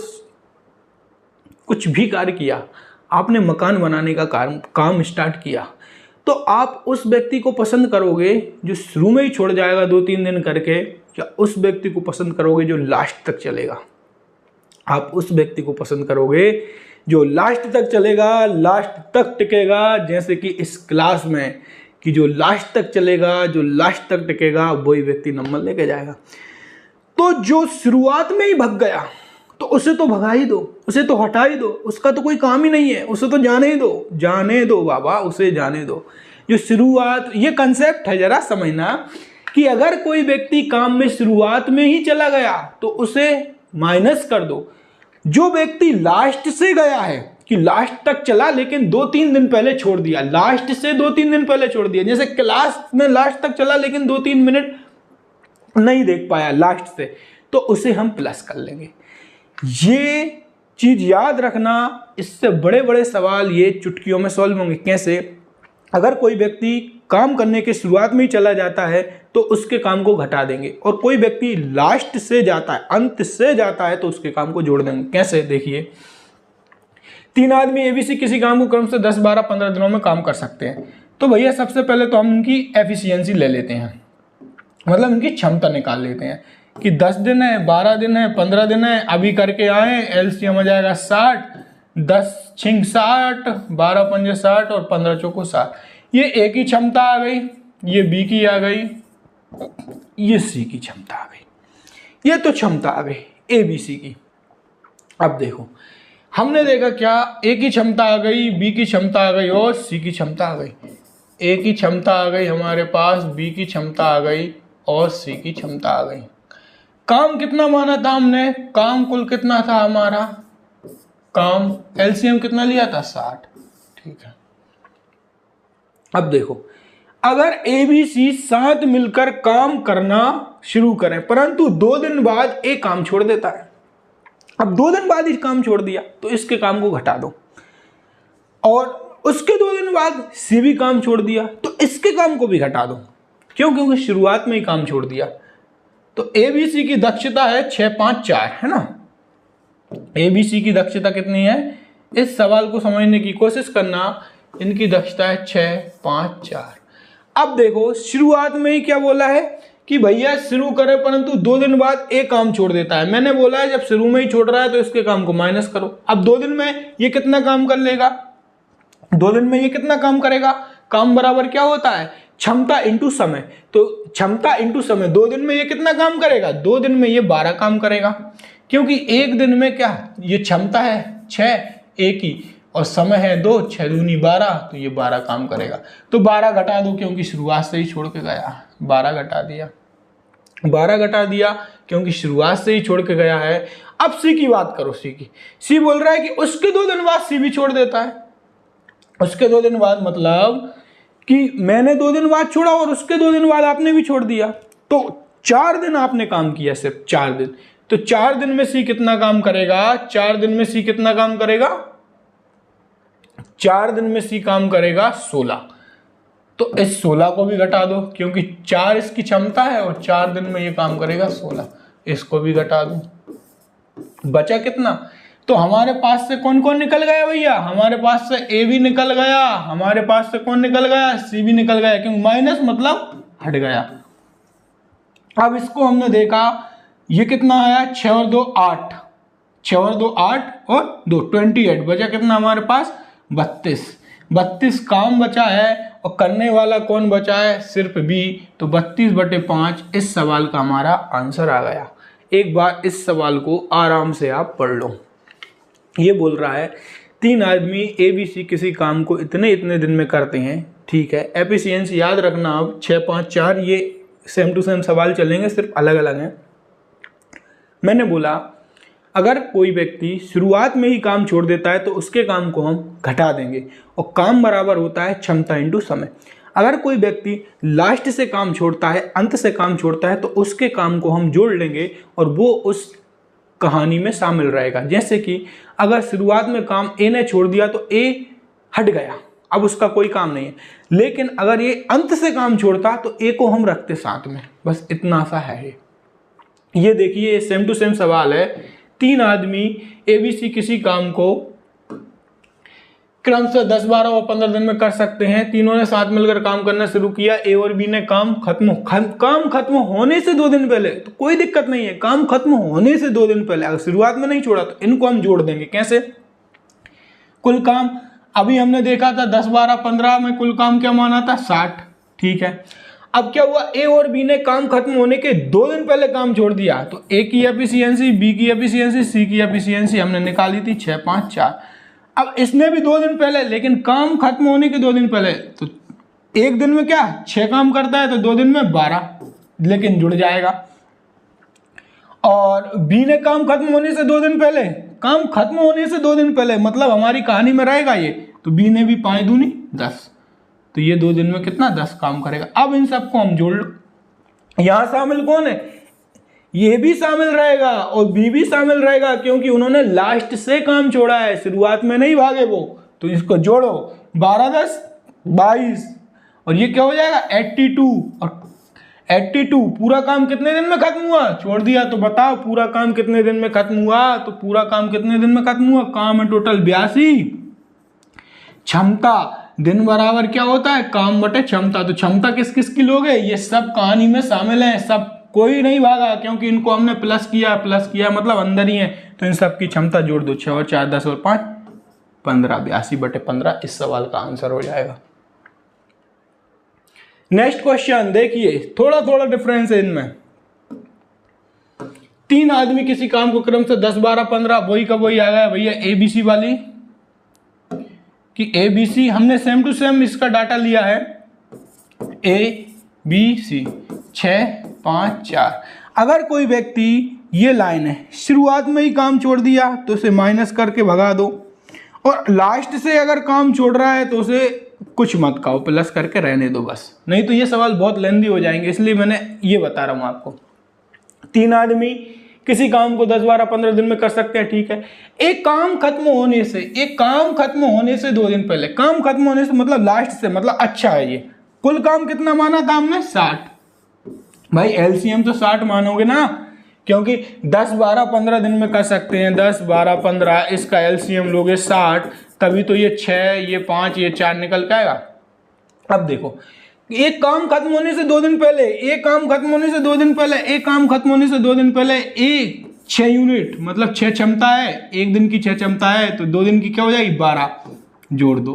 कुछ भी कार्य किया, आपने मकान बनाने का काम स्टार्ट किया, तो आप उस व्यक्ति को पसंद करोगे जो शुरू में ही छोड़ जाएगा 2-3 दिन करके, या उस व्यक्ति को पसंद करोगे जो लास्ट तक चलेगा? आप उस व्यक्ति को पसंद करोगे जो लास्ट तक चलेगा, लास्ट तक टिकेगा, जैसे कि इस क्लास में कि जो लास्ट तक चलेगा, जो लास्ट तक टिकेगा, वही व्यक्ति नंबर लेके जाएगा। तो जो शुरुआत में ही भग गया तो उसे तो भगा ही दो, उसे तो हटा ही दो, उसका तो कोई काम ही नहीं है, उसे तो जाने ही दो, जाने दो बाबा, उसे जाने दो। जो शुरुआत, ये कंसेप्ट है जरा समझना कि अगर कोई व्यक्ति काम में शुरुआत में ही चला गया तो उसे माइनस कर दो। जो व्यक्ति लास्ट से गया है कि लास्ट तक चला लेकिन 2-3 दिन पहले छोड़ दिया, लास्ट से 2-3 दिन पहले छोड़ दिया, जैसे क्लास में लास्ट तक चला लेकिन 2-3 मिनट नहीं देख पाया लास्ट से, तो उसे हम प्लस कर लेंगे। ये चीज याद रखना, इससे बड़े बड़े सवाल ये चुटकियों में सॉल्व होंगे। कैसे? अगर कोई व्यक्ति काम करने के शुरुआत में ही चला जाता है तो उसके काम को घटा देंगे, और कोई व्यक्ति लास्ट से जाता है, अंत से जाता है, तो उसके काम को जोड़ देंगे। कैसे? देखिए, 3 आदमी एबीसी किसी काम को क्रम से 10, 12, 15 दिनों में काम कर सकते हैं। तो भैया सबसे पहले तो हम इनकी एफिशिएंसी ले लेते हैं, मतलब इनकी क्षमता निकाल लेते हैं कि 10 दिन है, 12 दिन है, 15 दिन है, अभी करके आए, एलसीएम हो जाएगा 60, 10 छिंग 60, 12 पंजे 60 और 15 चौको 60। ये ए की क्षमता आ गई, ये बी की आ गई, ये सी की क्षमता आ गई, ये तो क्षमता आ गई ए बी सी की। अब देखो, हमने देखा क्या, ए की क्षमता आ गई, बी की क्षमता आ गई और सी की क्षमता आ गई। ए की क्षमता आ गई हमारे पास, बी की क्षमता आ गई और सी की क्षमता आ गई। काम कितना माना था हमने? काम कुल कितना था हमारा? काम एलसीएम कितना लिया था? 60। ठीक है। अब देखो, अगर ए बी सी साथ मिलकर काम करना शुरू करें, परंतु 2 दिन बाद ए काम छोड़ देता है, अब 2 दिन बाद इस काम छोड़ दिया तो इसके काम को घटा दो, और उसके 2 दिन बाद सी भी काम छोड़ दिया तो इसके काम को भी घटा दो। क्यों? क्योंकि शुरुआत में ही काम छोड़ दिया। तो एबीसी की दक्षता है 6, 5, 4, है ना? एबीसी की दक्षता कितनी है? इस सवाल को समझने की कोशिश करना। इनकी दक्षता है 6, 5, 4। अब देखो, शुरुआत में ही क्या बोला है कि भैया शुरू करें परंतु 2 दिन बाद एक काम छोड़ देता है। मैंने बोला है जब शुरू में ही छोड़ रहा है तो इसके काम को माइनस करो। अब 2 दिन में ये कितना काम कर लेगा? 2 दिन में ये कितना काम करेगा? काम बराबर क्या होता है? क्षमता इंटू समय। तो क्षमता इंटू समय, 2 दिन में ये कितना काम करेगा? 2 दिन में ये 12 काम करेगा, क्योंकि एक दिन में क्या, ये क्षमता है 6 ए की और समय है 2, 6 दूनी 12, तो ये 12 काम करेगा। तो 12 घटा दो क्योंकि शुरुआत से ही छोड़ के गया, 12 घटा दिया, 12 घटा दिया क्योंकि शुरुआत से ही छोड़ के गया है। अब सी की बात करो, सी की। सी बोल रहा है कि उसके 2 दिन बाद सी भी छोड़ देता है। उसके 2 दिन बाद मतलब कि मैंने 2 दिन बाद छोड़ा और उसके 2 दिन बाद आपने भी छोड़ दिया, तो 4 दिन आपने काम किया, सिर्फ 4 दिन। तो 4 दिन में सी कितना काम करेगा? 4 दिन में सी कितना काम करेगा? 4 दिन में सी काम करेगा 16। तो इस 16 को भी घटा दो क्योंकि 4 इसकी क्षमता है और 4 दिन में ये काम करेगा 16। इसको भी घटा दो, बचा कितना? तो हमारे पास से कौन कौन निकल गया भैया? हमारे पास से ए भी निकल गया, हमारे पास से कौन निकल गया? सी भी निकल गया, क्योंकि माइनस मतलब हट गया। अब इसको हमने देखा, ये कितना आया? 6 और 2 8, 6 और 2 8 और 2 28, बचा कितना हमारे पास 32 काम बचा है और करने वाला कौन बचा है, सिर्फ बी। तो 32/5 इस सवाल का हमारा आंसर आ गया। एक बार इस सवाल को आराम से आप पढ़ लो। ये बोल रहा है 3 आदमी ABC किसी काम को इतने इतने दिन में करते हैं, ठीक है। एफिशिएंसी याद रखना, अब 6 5 4 ये सेम टू सेम सवाल चलेंगे, सिर्फ अलग अलग हैं। मैंने बोला अगर कोई व्यक्ति शुरुआत में ही काम छोड़ देता है तो उसके काम को हम घटा देंगे और काम बराबर होता है क्षमता इंटू समय। अगर कोई व्यक्ति लास्ट से काम छोड़ता है, अंत से काम छोड़ता है, तो उसके काम को हम जोड़ लेंगे और वो उस कहानी में शामिल रहेगा। जैसे कि अगर शुरुआत में काम ए ने छोड़ दिया तो ए हट गया, अब उसका कोई काम नहीं है। लेकिन अगर ये अंत से काम छोड़ता तो ए को हम रखते साथ में, बस इतना सा है। ये देखिए सेम टू सेम सवाल है। 3 आदमी ABC किसी काम को क्रमशः 10 12 और 15 दिन में कर सकते हैं। तीनों ने साथ मिलकर काम करना शुरू किया। ए और बी ने काम खत्म होने से 2 दिन पहले, तो कोई दिक्कत नहीं है, काम खत्म होने से 2 दिन पहले, अगर शुरुआत में नहीं छोड़ा तो इनको हम जोड़ देंगे। कैसे? कुल काम अभी हमने देखा था 10 12 15 में कुल काम क्या माना था 60, ठीक है। अब क्या हुआ, ए और बी ने काम खत्म होने के 2 दिन पहले काम छोड़ दिया, तो ए की एफिशिएंसी, बी की एफिशिएंसी, सी की एफिशिएंसी हमने निकाली थी 6 5 4। अब इसने भी 2 दिन पहले, लेकिन काम खत्म होने के 2 दिन पहले, तो एक दिन में क्या 6 काम करता है तो 2 दिन में 12, लेकिन जुड़ जाएगा। और बी ने काम खत्म होने से 2 दिन पहले, काम खत्म होने से 2 दिन पहले मतलब हमारी कहानी में रहेगा ये, तो बी ने भी 5 दूनी 10, तो ये 2 दिन में कितना 10 काम करेगा। अब इन सबको हम जोड़ लो। यहां शामिल कौन है, ये भी शामिल रहेगा और बी भी शामिल रहेगा, क्योंकि उन्होंने लास्ट से काम छोड़ा है, शुरुआत में नहीं भागे वो। तो इसको जोड़ो, 12 10 22 और ये क्या हो जाएगा 82। और 82 पूरा काम कितने दिन में खत्म हुआ, छोड़ दिया तो बताओ पूरा काम कितने दिन में खत्म हुआ। तो पूरा काम कितने दिन में खत्म हुआ, काम है टोटल 82, क्षमता दिन बराबर क्या होता है काम बटे क्षमता। तो क्षमता किस किस की लोग है, ये सब कहानी में शामिल है, सब कोई नहीं भागा, क्योंकि इनको हमने प्लस किया मतलब अंदर ही है। तो इन सब की क्षमता जोड़ दो, 6 और 4 10 और 5 15, 82/15 इस सवाल का आंसर हो जाएगा। नेक्स्ट क्वेश्चन देखिए, थोड़ा थोड़ा डिफरेंस है इनमें। 3 आदमी किसी काम को क्रम से 10 12 15, वही का वही आ गया भैया ABC वाली, कि ABC हमने सेम टू सेम इसका डाटा लिया है, ABC 6 5 4। अगर कोई व्यक्ति, ये लाइन है, शुरुआत में ही काम छोड़ दिया तो उसे माइनस करके भगा दो, और लास्ट से अगर काम छोड़ रहा है तो उसे कुछ मत कहो, प्लस करके रहने दो बस, नहीं तो ये सवाल बहुत लेंदी हो जाएंगे, इसलिए मैंने ये बता रहा हूं आपको। 3 आदमी किसी काम को 10 12 15 दिन में कर सकते हैं, ठीक है। एक काम खत्म होने से 2 दिन पहले, काम खत्म होने से मतलब लास्ट से, मतलब अच्छा है ये। कुल काम कितना माना था हमने 60, भाई एलसीएम तो 60 मानोगे ना, क्योंकि 10 12 15 दिन में कर सकते हैं। 10 12 15 इसका एलसीएम लोगे 60, तभी तो ये 6 ये 5 ये 4 निकल के आएगा। अब देखो, एक काम खत्म होने से 2 दिन पहले, एक काम खत्म होने से 2 दिन पहले, एक काम खत्म होने से 2 दिन पहले, एक 6 यूनिट मतलब 6 क्षमता है, एक दिन की 6 क्षमता है, तो 2 दिन की क्या हो जाएगी 12, जोड़ दो,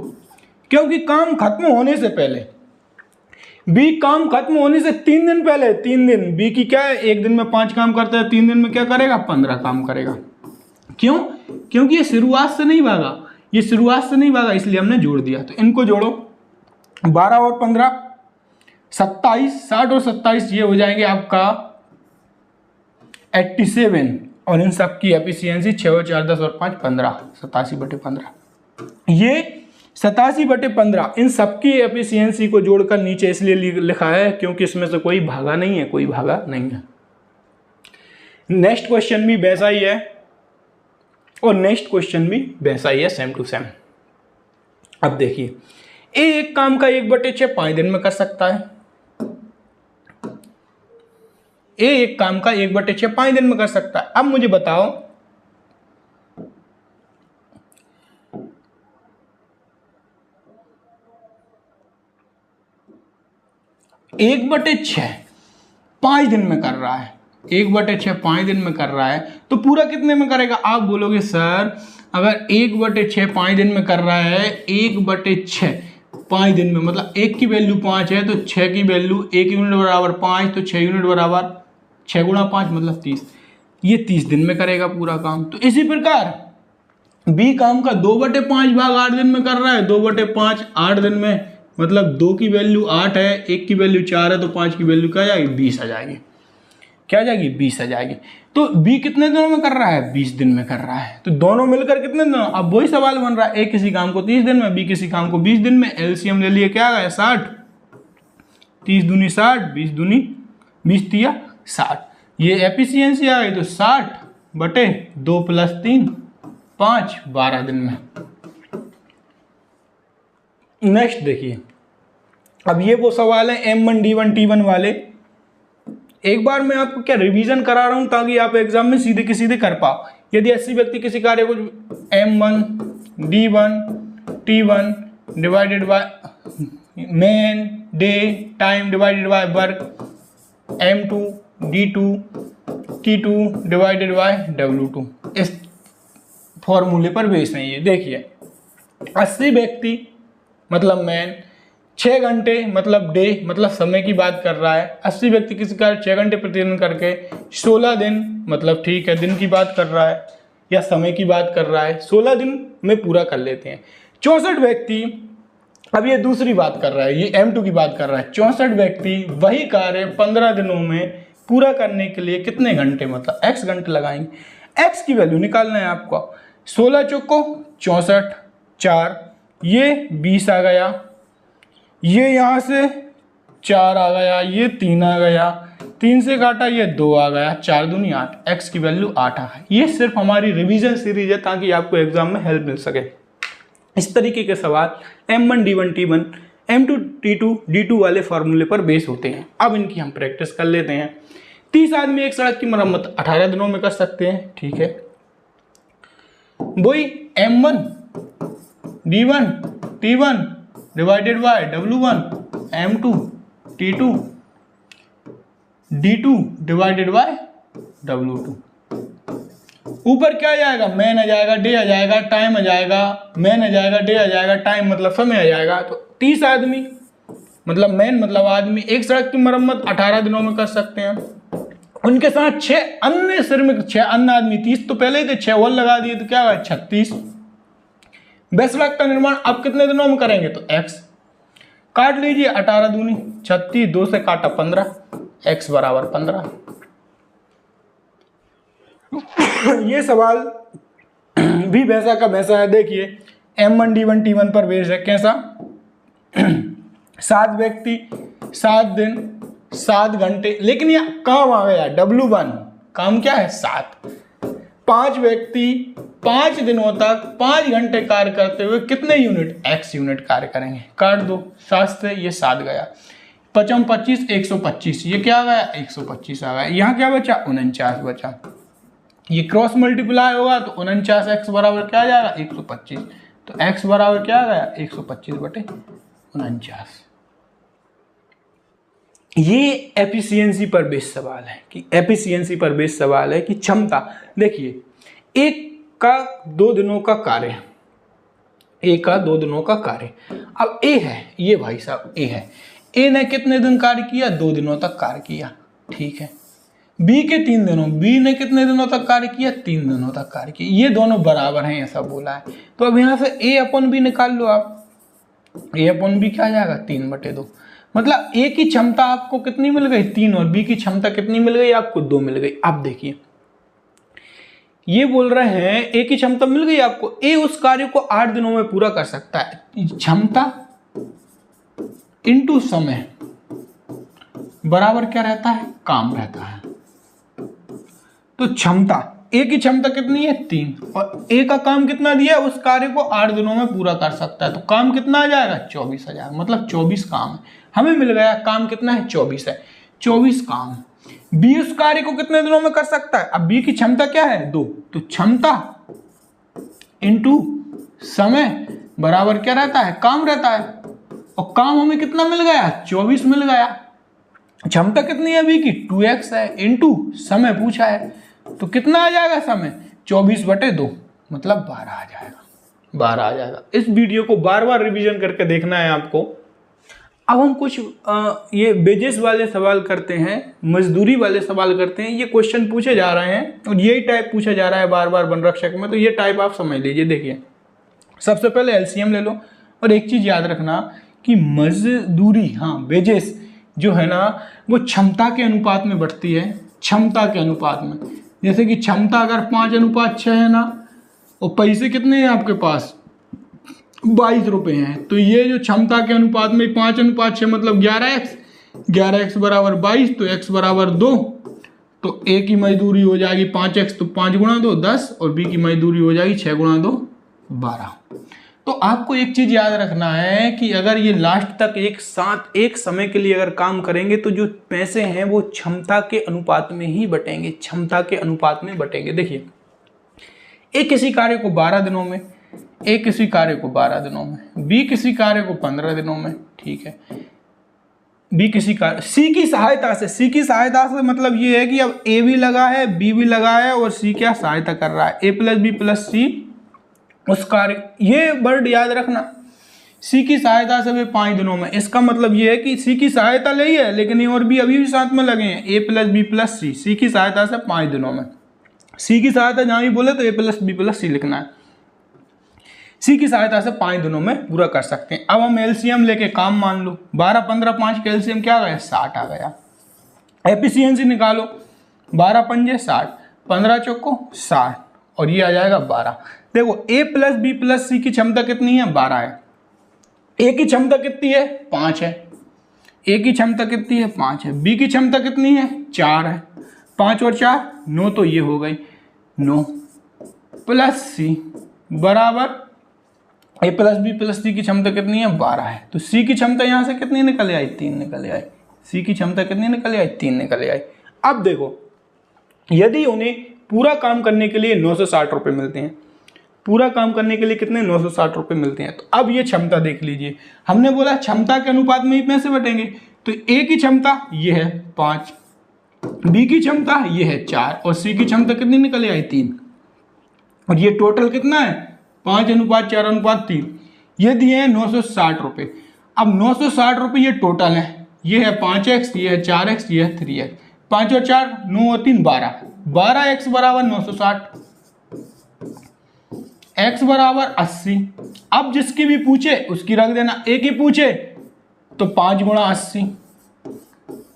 क्योंकि काम खत्म होने से पहले। बी काम खत्म होने से 3 दिन पहले, 3 दिन, बी की क्या है, एक दिन में 5 काम करता है, 3 दिन में क्या करेगा 15 काम करेगा। क्यों? क्योंकि ये शुरुआत से नहीं भागा, इसलिए हमने जोड़ दिया। तो इनको जोड़ो, 12 और 15 27, 60 और 27 ये हो जाएंगे आपका 87, और इन सब की एफिशिएंसी 6 और 4 10 और 5 15, 87/15। ये 87/15 इन सबकी एफिशिएंसी को जोड़कर नीचे इसलिए लिखा है क्योंकि इसमें से कोई भागा नहीं है, नेक्स्ट क्वेश्चन भी वैसा ही है और नेक्स्ट क्वेश्चन भी वैसा ही है, सेम टू सेम। अब देखिए, एक काम का 1/6 5 दिन में कर सकता है, एक काम का 1/6 5 दिन में कर सकता है। अब मुझे बताओ, एक बटे 6 5 दिन में कर रहा है, 1/6 5 दिन में कर रहा है तो पूरा कितने में करेगा? आप बोलोगे सर अगर 1/6 5 दिन में कर रहा है, 1/6 5 दिन में मतलब 1 की वैल्यू 5 है तो 6 की वैल्यू 1 यूनिट बराबर 5 तो 6 यूनिट बराबर 6 गुणा 5 मतलब 30। ये 30 दिन में करेगा पूरा काम। तो इसी प्रकार बी काम का 2/5 भाग 8 दिन में कर रहा है, 2/5 8 दिन में मतलब 2 की वैल्यू 8 है, 1 की वैल्यू 4 है तो 5 की वैल्यू क्या आ जाएगी? 20 आ जाएगी। क्या आ जाएगी? 20 आ जाएगी। तो बी कितने दिनों में कर रहा है? 20 दिन में कर रहा है। तो दोनों मिलकर कितने दिनों? अब वही सवाल बन रहा है, ए किसी काम को 30 दिन में, बी किसी काम को 20 दिन में। एलसीएम ले लिए, क्या आ गया? 60। 30 दूनी 60, 20 दूनी 20 तिया 60। ये एफिशिएंसी आ गई तो 60/2 + 3 5 12 दिन में। नेक्स्ट देखिए, अब ये वो सवाल है M1 D1 T1 वाले। एक बार मैं आपको क्या रिवीजन करा रहा हूं ताकि आप एग्जाम में सीधे के सीधे कर पाओ। यदि 80 व्यक्ति किसी कार्य को M1 D1 T1 divided by man day time divided by work M2 D2 T2 divided by W2 इस फॉर्मूले पर बेस है। ये देखिए 80 व्यक्ति मतलब मैन, 6 घंटे मतलब डे मतलब समय की बात कर रहा है। 80 व्यक्ति किसी कार्य 6 घंटे प्रतिदिन करके 16 दिन मतलब ठीक है दिन की बात कर रहा है या समय की बात कर रहा है, 16 दिन में पूरा कर लेते हैं। 64 व्यक्ति, अब ये दूसरी बात कर रहा है, ये M2 की बात कर रहा है। 64 व्यक्ति वही कार्य 15 दिनों में पूरा करने के लिए कितने घंटे मतलब x घंटे लगाएंगे। x की वैल्यू निकालना है आपको। 16 चौको 64, 4 ये 20 आ गया, ये यहाँ से 4 आ गया, ये 3 आ गया, 3 से काटा ये 2 आ गया, 4 दूनी 8, x की वैल्यू 8 आ गई। ये सिर्फ हमारी रिवीजन सीरीज है ताकि आपको एग्जाम में हेल्प मिल सके। इस तरीके के सवाल M1 D1 T1 M2 T2 D2 वाले फॉर्मूले पर बेस होते हैं। अब इनकी हम प्रैक्टिस कर लेते हैं। 30 आदमी एक सड़क की मरम्मत 18 दिनों में कर सकते हैं, ठीक है। वही M1 D1 T1 divided by W1 M2 T2 D2 divided by W2। ऊपर क्या आ जाएगा? मैन आ जाएगा, डे आ जाएगा, टाइम आ जाएगा, मैन आ जाएगा, डे आ जाएगा, टाइम मतलब समय आ जाएगा। तो 30 आदमी मतलब मैन मतलब आदमी एक सड़क की मरम्मत 18 दिनों में कर सकते हैं। उनके साथ 6 अन्य श्रमिक, 6 अन्य आदमी, 30 तो पहले ही थे, 6 और लगा दिए तो क्या होगा? 36। वह सड़क का निर्माण अब कितने दिनों में करेंगे? तो x काट लीजिए, 18 दूनी 36, 2 से काटा 15, x बराबर 15। ये सवाल भी वैसा का वैसा है। देखिए M1 D1 T1 पर बेस है। कैसा? 7 व्यक्ति 7 दिन 7 घंटे, लेकिन यह काम आ गया W1, काम क्या है? 7। 5 व्यक्ति 5 दिनों तक 5 घंटे कार्य करते हुए कितने यूनिट? x यूनिट कार्य करेंगे। काट दो, 7 से ये 7 गया, 5 25 125, ये क्या आ गया? 125 आ गया। यहाँ क्या बचा? 49 बचा। ये क्रॉस मल्टीप्लाई होगा तो 49x बराबर क्या आ जाएगा? 125। तो x बराबर क्या आ गया? 125/49। ये एफिशिएंसी पर बेस सवाल है कि एफिशिएंसी पर बेस सवाल है कि क्षमता। देखिए एक का 2 दिनों का कार्य, एक का 2 दिनों का कार्य। अब ए है, ये भाई साहब ए है, ए ने कितने दिन कार्य किया? 2 दिनों तक कार्य किया, ठीक है। बी के 3 दिनों, बी ने कितने दिनों तक कार्य किया? 3 दिनों तक कार्य किया। ये दोनों बराबर हैं ऐसा बोला है। तो अब यहाँ से ए अपन बी निकाल लो आप। ए अपन बी क्या आ जाएगा? 3/2। मतलब ए की क्षमता आपको कितनी मिल गई? 3, और बी की क्षमता कितनी मिल गई? आपको 2 मिल गई। अब देखिए ये बोल रहे हैं ए की क्षमता मिल गई आपको, ए उस कार्य को 8 दिनों में पूरा कर सकता है। क्षमता इनटू समय बराबर क्या रहता है? काम रहता है। तो क्षमता, ए की क्षमता कितनी है? 3, और ए का काम कितना दिया है? उस कार्य को 8 दिनों में पूरा कर सकता है। तो काम कितना आ जाएगा? 24,000, मतलब 24 काम है। हमें मिल गया काम कितना है? 24 है, 24 काम। बी उस कार्य को कितने दिनों में कर सकता है? अब बी की क्षमता क्या है? 2, तो क्षमता इनटू समय बराबर क्या रहता है? काम रहता है। और काम हमें कितना मिल गया? 24 मिल गया। क्षमता कितनी है बी की 2x है इनटू समय पूछा है तो कितना आ जाएगा समय 24/2 मतलब 12 आ जाएगा 12 आ जाएगा। इस वीडियो को बार बार रिवीजन करके देखना है आपको। अब हम कुछ ये वेजेस वाले सवाल करते हैं, मजदूरी वाले सवाल करते हैं। ये क्वेश्चन पूछे जा रहे हैं और यही टाइप पूछा जा रहा है बार बार वनरक्षक में, तो ये टाइप आप समझ लीजिए। देखिए सबसे पहले एलसीएम ले लो और एक चीज याद रखना कि मजदूरी, हाँ वेजेस जो है ना वो क्षमता के अनुपात में बढ़ती है, क्षमता के अनुपात में। जैसे कि क्षमता अगर 5:6 है ना और पैसे कितने हैं आपके पास 22 रुपये हैं, तो ये जो क्षमता के अनुपात में 5:6 मतलब 11x बराबर 22 तो x बराबर 2, तो a की मजदूरी हो जाएगी 5x तो 5 गुणा 2 10 और b की मजदूरी हो जाएगी 6 गुणा 2 12। तो आपको एक चीज याद रखना है कि अगर ये लास्ट तक एक साथ एक समय के लिए अगर काम करेंगे तो जो पैसे हैं वो क्षमता के अनुपात में ही बटेंगे, क्षमता के अनुपात में बटेंगे। देखिए ए किसी कार्य को 12 दिनों में, ए किसी कार्य को 12 दिनों में, बी किसी कार्य को 15 दिनों में, ठीक है, बी किसी कार्य, सी की सहायता से मतलब ये है कि अब ए भी लगा है बी भी लगा है और सी क्या सहायता कर रहा है, ए प्लस बी प्लस सी उस कार्य, ये वर्ड याद रखना, सी की सहायता से वे 5 दिनों में। इसका मतलब ये है कि सी की सहायता ले है लेकिन ए और बी अभी भी साथ में लगे हैं, ए प्लस बी प्लस सी, सी की सहायता से 5 दिनों में। सी की सहायता जहां भी बोले तो ए प्लस बी प्लस सी लिखना है। सी की सहायता से 5 दिनों में पूरा कर सकते हैं। अब हम एलसीएम लेके काम मान लो, 12 15 5 का एलसीएम क्या आ गया 60 आ गया। एफिशिएंसी निकालो, 12 पंजे 60, 15 चौको 60 और ये आ जाएगा 12। देखो ए प्लस बी प्लस सी की क्षमता कितनी है 12 है, ए की क्षमता कितनी है 5 है, ए की क्षमता कितनी है 5 है, बी की क्षमता कितनी है 4 है, 5 और 4 9 तो ये हो गई 9 प्लस सी बराबर ए प्लस बी प्लस सी की क्षमता कितनी है 12 है, तो सी की क्षमता यहां से कितनी निकल आई 3 निकल आई, सी की क्षमता कितनी निकल आई 3 निकल आई। अब देखो यदि उन्हें पूरा काम करने के लिए 960 रुपये मिलते हैं, पूरा काम करने के लिए कितने 960 रुपये मिलते हैं, तो अब ये क्षमता देख लीजिए, हमने बोला क्षमता के अनुपात में ही पैसे बटेंगे, तो ए की क्षमता ये है 5, बी की क्षमता ये है 4 और सी की क्षमता कितनी निकल आई 3 और ये टोटल कितना है 5:4:3, ये दिए हैं 960 रुपये। अब 960 रुपये ये टोटल है, ये है 5x, ये है 4x, ये है 3x, 5 और 4 9 और 3 12, 12x बराबर 960, x बराबर 80। अब जिसकी भी पूछे उसकी रख देना, ए की पूछे तो 5 गुणा 80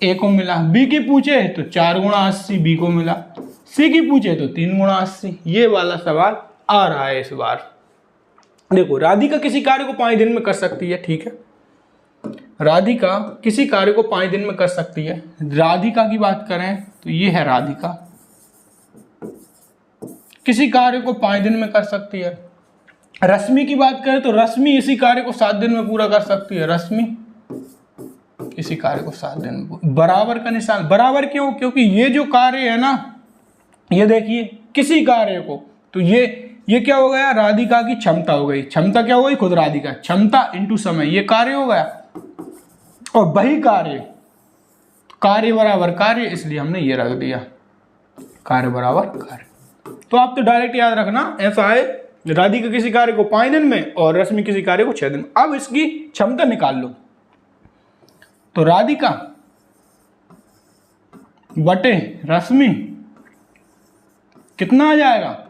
ए को मिला, बी की पूछे तो 4 गुणा 80 बी को मिला, सी की पूछे तो 3 गुणा 80। ये वाला सवाल आ रहा है इस बार। देखो राधिका किसी कार्य को 5 दिन में कर सकती है, ठीक है, राधिका किसी कार्य को 5 दिन में कर सकती है। राधिका की बात करें तो ये है राधिका, किसी कार्य को 5 दिन में कर सकती है। रश्मि की बात करें तो रश्मि इसी कार्य को 7 दिन में पूरा कर सकती है, रश्मि इसी कार्य को 7 दिन में। बराबर का निशान, बराबर क्यों, क्योंकि ये जो कार्य है ना, ये देखिए किसी कार्य को, तो ये क्या हो गया राधिका की क्षमता हो गई, क्षमता क्या हो गई खुद राधिका, क्षमता इंटू समय, ये कार्य हो गया और वही कार्य बराबर कार्य, इसलिए हमने ये रख दिया कार्य बराबर कार्य। तो आप तो डायरेक्ट याद रखना ऐसा है, राधिका किसी कार्य को 5 दिन में और रश्मि किसी कार्य को 6 दिन में। अब इसकी क्षमता निकाल लो, तो राधिका बटे रश्मि कितना आ जाएगा,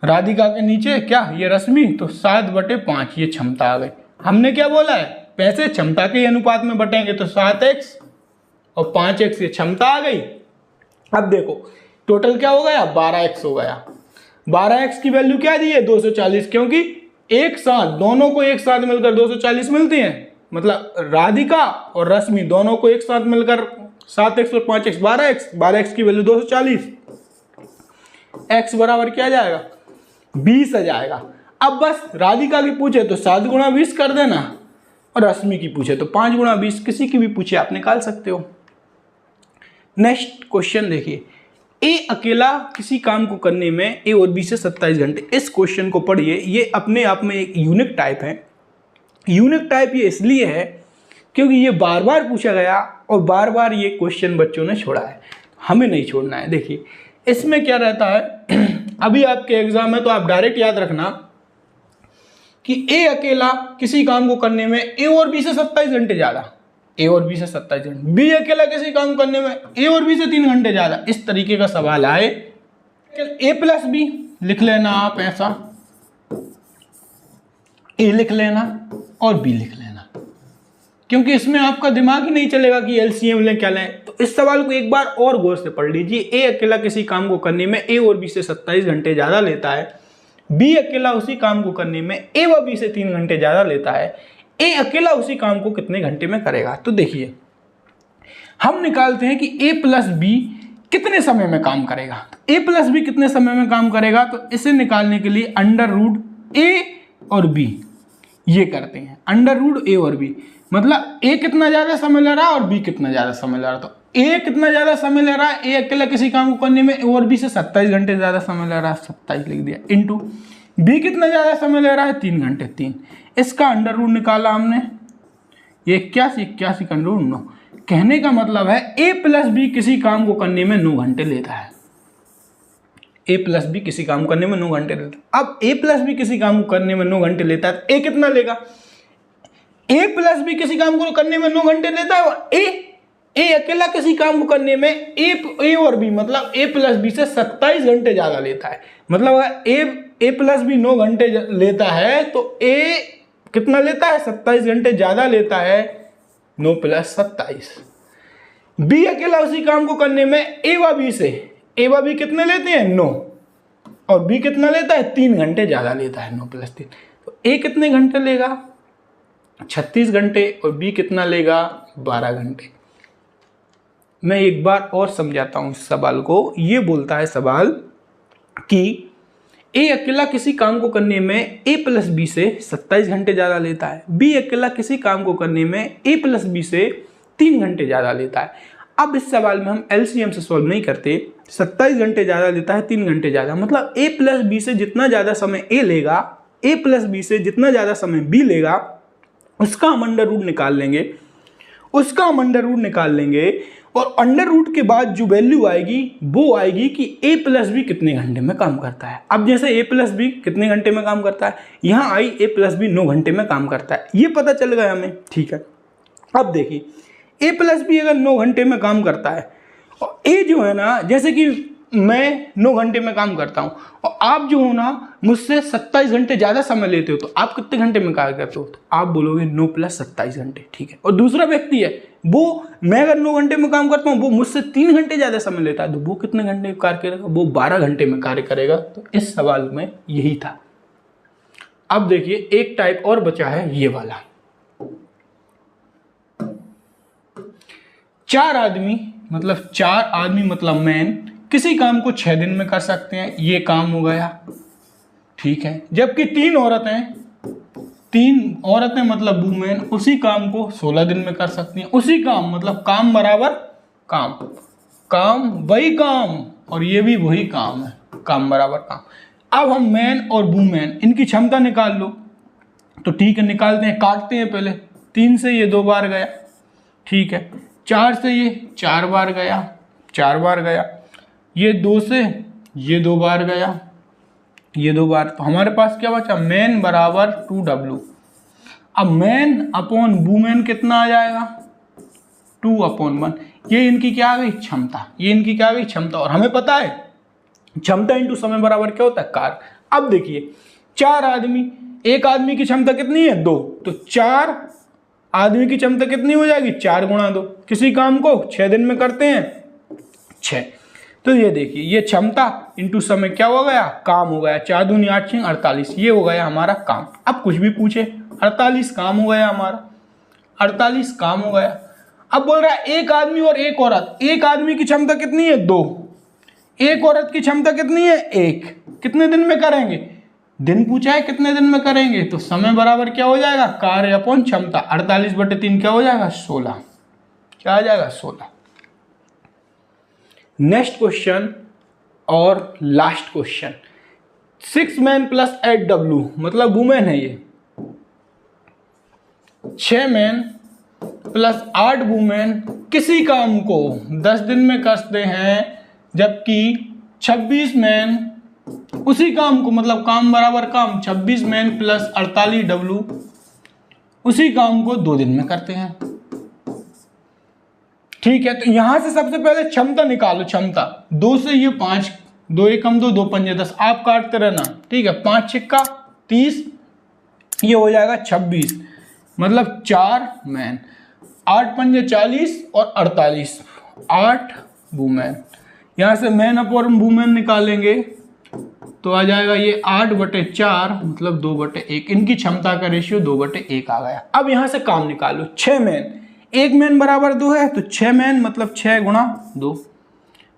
राधिका के नीचे क्या ये रश्मि, तो 7/5 ये क्षमता आ गई। हमने क्या बोला है पैसे क्षमता के अनुपात में बटेंगे, तो 7x और 5x ये क्षमता आ गई। अब देखो टोटल क्या हो गया 12x हो गया, 12x की वैल्यू क्या दी है 240, क्योंकि एक साथ दोनों को एक साथ मिलकर 240 मिलती है, मतलब राधिका और रश्मि दोनों को एक साथ मिलकर 7x और 5x 12x की वैल्यू 240, x बराबर क्या जाएगा 20 आ जाएगा। अब बस राधिका की पूछे तो 7 गुणा 20 कर देना और रश्मि की पूछे तो 5 गुणा 20, किसी की भी पूछे आप निकाल सकते हो। नेक्स्ट क्वेश्चन देखिए, ए अकेला किसी काम को करने में ए और बी से 27 घंटे। इस क्वेश्चन को पढ़िए, ये अपने आप में एक यूनिक टाइप है। यूनिक टाइप ये इसलिए है क्योंकि ये बार बार पूछा गया और बार बार ये क्वेश्चन बच्चों ने छोड़ा है, हमें नहीं छोड़ना है। देखिए इसमें क्या रहता है अभी आपके एग्जाम में तो आप डायरेक्ट याद रखना कि ए अकेला किसी काम को करने में ए और बी से 27 घंटे ज़्यादा, ए और बी से 27 घंटे, बी अकेला किसी काम करने में ए और बी से 3 घंटे ज़्यादा, इस तरीके का सवाल आए ए प्लस बी लिख लेना आप, ऐसा ए लिख लेना और बी लिख लेना, क्योंकि इसमें आपका दिमाग ही नहीं चलेगा कि एलसीएम लें क्या लें। तो इस सवाल को एक बार और गौर से पढ़ लीजिए। ए अकेला किसी काम को करने में ए और बी से 27 घंटे ज़्यादा लेता है, बी अकेला उसी काम को करने में ए व बी से 3 घंटे ज़्यादा लेता है, ए अकेला उसी काम को कितने घंटे में करेगा। तो देखिए हम निकालते हैं कि ए प्लस बी कितने समय में काम करेगा। ए प्लस बी कितने समय में काम करेगा, तो इसे निकालने के लिए अंडर रूट ए और बी ये करते हैं, अंडर रूट ए और बी, मतलब ए कितना ज़्यादा समय ले रहा है और बी कितना ज़्यादा समय ले रहा है। तो ए कितना ज़्यादा समय ले रहा है, ए अकेला किसी काम को करने में ए और बी से 27 घंटे ज़्यादा समय ले रहा है, 27 लिख दिया, इंटू बी कितना ज़्यादा समय ले रहा है 3 घंटे, 3, इसका अंडर रूट निकाला हमने, ये 81 का अंडर रूट 9। कहने का मतलब है ए प्लस बी किसी काम को करने में 9 घंटे लेता है, ए प्लस बी किसी काम करने में 9 घंटे लेता है। अब ए प्लस बी किसी काम को करने में 9 घंटे लेता है तो ए कितना लेगा, ए प्लस बी किसी काम को करने में 9 घंटे लेता है और ए अकेला किसी काम को करने में ए और बी मतलब ए प्लस बी से 27 घंटे ज़्यादा लेता है। मतलब अगर ए प्लस बी 9 घंटे लेता है तो ए कितना लेता है, 27 घंटे ज़्यादा लेता है, 9 + 27। बी अकेला उसी काम को करने में ए व बी कितने लेते हैं 9, और बी कितना लेता है 3 घंटे ज़्यादा लेता है, 9 + 3। तो ए कितने घंटे लेगा 36 घंटे और बी कितना लेगा 12 घंटे। मैं एक बार और समझाता हूँ इस सवाल को। ये बोलता है सवाल कि ए अकेला किसी काम को करने में ए प्लस बी से 27 घंटे ज़्यादा लेता है, बी अकेला किसी काम को करने में ए प्लस बी से 3 घंटे ज़्यादा लेता है। अब इस सवाल में हम एलसीएम से सॉल्व नहीं करते, 27 घंटे ज़्यादा लेता है 3 घंटे ज़्यादा, मतलब ए प्लस बी से जितना ज़्यादा समय ए लेगा, ए प्लस बी से जितना ज़्यादा समय बी लेगा, उसका हम अंडर रूट निकाल लेंगे और अंडर रूट के बाद जो वैल्यू आएगी वो आएगी कि ए प्लस बी कितने घंटे में काम करता है। अब जैसे ए प्लस बी कितने घंटे में काम करता है, यहाँ आई ए प्लस बी 9 घंटे में काम करता है, ये पता चल गया हमें, ठीक है। अब देखिए ए प्लस बी अगर 9 घंटे में काम करता है और ए जो है ना, जैसे कि मैं 9 घंटे में काम करता हूँ और आप जो हो ना मुझसे 27 घंटे ज़्यादा समय लेते हो, तो आप कितने घंटे में कार्य करते हो, तो आप बोलोगे 9 + 27 घंटे, ठीक है। और दूसरा व्यक्ति है, वो मैं अगर 9 घंटे में काम करता हूँ, वो मुझसे 3 घंटे ज़्यादा समय लेता है, तो वो कितने घंटे कार्य करेगा, वो 12 घंटे में कार्य करेगा। तो इस सवाल में यही था। अब देखिए एक टाइप और बचा है, ये वाला। 4 आदमी मतलब मैन किसी काम को 6 दिन में कर सकते हैं, ये काम हो गया, ठीक है। जबकि 3 औरतें मतलब वुमेन उसी काम को 16 दिन में कर सकती हैं। उसी काम मतलब काम बराबर काम वही काम, और ये भी वही काम है, काम बराबर काम। अब हम मैन और वुमेन इनकी क्षमता निकाल लो, तो ठीक है निकालते हैं, काटते हैं पहले। 3 से ये 2 बार गया, ठीक है। 4 से ये 4 बार गया, ये 2 से ये 2 बार गया, ये 2 बार। तो हमारे पास क्या बचा, मैन बराबर 2W। अब मैन अपॉन वुमेन कितना आ जाएगा 2/1। ये इनकी क्या आ गई क्षमता, और हमें पता है क्षमता इंटू समय बराबर क्या होता है कार्य। अब देखिए 4 आदमी, एक आदमी की क्षमता कितनी है 2, तो 4 आदमी की क्षमता कितनी हो जाएगी 4 × 2। किसी काम को 6 दिन में करते हैं 6, तो ये देखिए ये क्षमता इंटू समय क्या हो गया, काम हो गया। 4 दूनी 8 6 48, ये हो गया हमारा काम। अब कुछ भी पूछे, 48 काम हो गया हमारा, 48 काम हो गया। अब बोल रहा है एक आदमी और एक औरत, एक आदमी की क्षमता कितनी है 2, एक औरत की क्षमता कितनी है 1, कितने दिन में करेंगे, दिन पूछा है कितने दिन में करेंगे, तो समय बराबर क्या हो जाएगा कार्य अपॉन क्षमता। 48/3 क्या हो जाएगा 16, क्या आ जाएगा 16। नेक्स्ट क्वेश्चन और लास्ट क्वेश्चन, 6 मैन + 8W मतलब वुमेन है ये, 6 मैन + 8 वुमेन किसी काम को 10 दिन में करते हैं जबकि 26 मैन उसी काम को, मतलब काम बराबर काम, 26 मैन प्लस 48 डब्लू उसी काम को 2 दिन में करते हैं। ठीक है, तो यहां से सबसे पहले क्षमता निकालो। क्षमता 2 से ये 5, 2 एकम 2, 2 पंजे 10, आप काटते रहना। ठीक है, 5 छिक्का 30, ये हो जाएगा 26, मतलब 4 मैन, 8 पंजे 40 और 48, 8 वूमेन। यहां से मैन अपॉन वूमेन निकालेंगे तो आ जाएगा ये 8/4, मतलब 2/1। इनकी क्षमता का रेशियो 2/1 आ गया। अब यहां से काम निकालो। 6 मैन, 1 मैन बराबर 2 है, तो 6 मैन मतलब 6 गुणा 2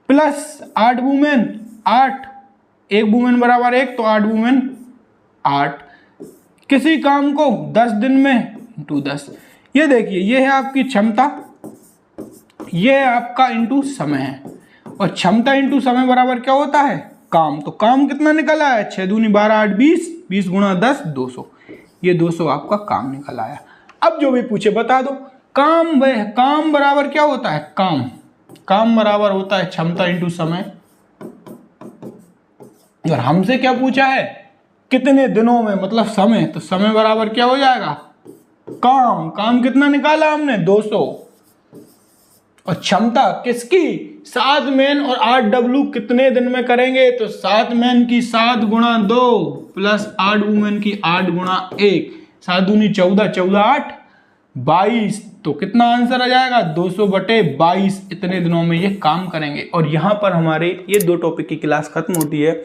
प्लस 8 वूमेन, 8, 1 वूमेन बराबर 1, तो 8 वूमेन 8। किसी काम को 10 दिन में इंटू 10। ये देखिए, ये है आपकी क्षमता, ये है आपका इंटू समय है, और क्षमता इंटू समय बराबर क्या होता है? काम। तो काम कितना निकला है? 6 दूनी 12, 8 20, 20 गुणा 10 200। ये 200 आपका काम निकल आया। अब जो भी पूछे बता दो। काम बराबर क्या होता है? काम बराबर होता है क्षमता इंटू समय। और हमसे क्या पूछा है? कितने दिनों में, मतलब समय, तो समय बराबर क्या हो जाएगा? काम कितना निकाला हमने? 200। और क्षमता किसकी? 7 मैन और 8 डब्लू कितने दिन में करेंगे? तो 7 मैन की 7 गुणा 2 प्लस 8 वूमेन की 8 गुणा 1, 7 दूनी 14, 14 8 22। तो कितना आंसर आ जाएगा? 200/22। इतने दिनों में ये काम करेंगे। और यहाँ पर हमारे ये 2 टॉपिक की क्लास खत्म होती है।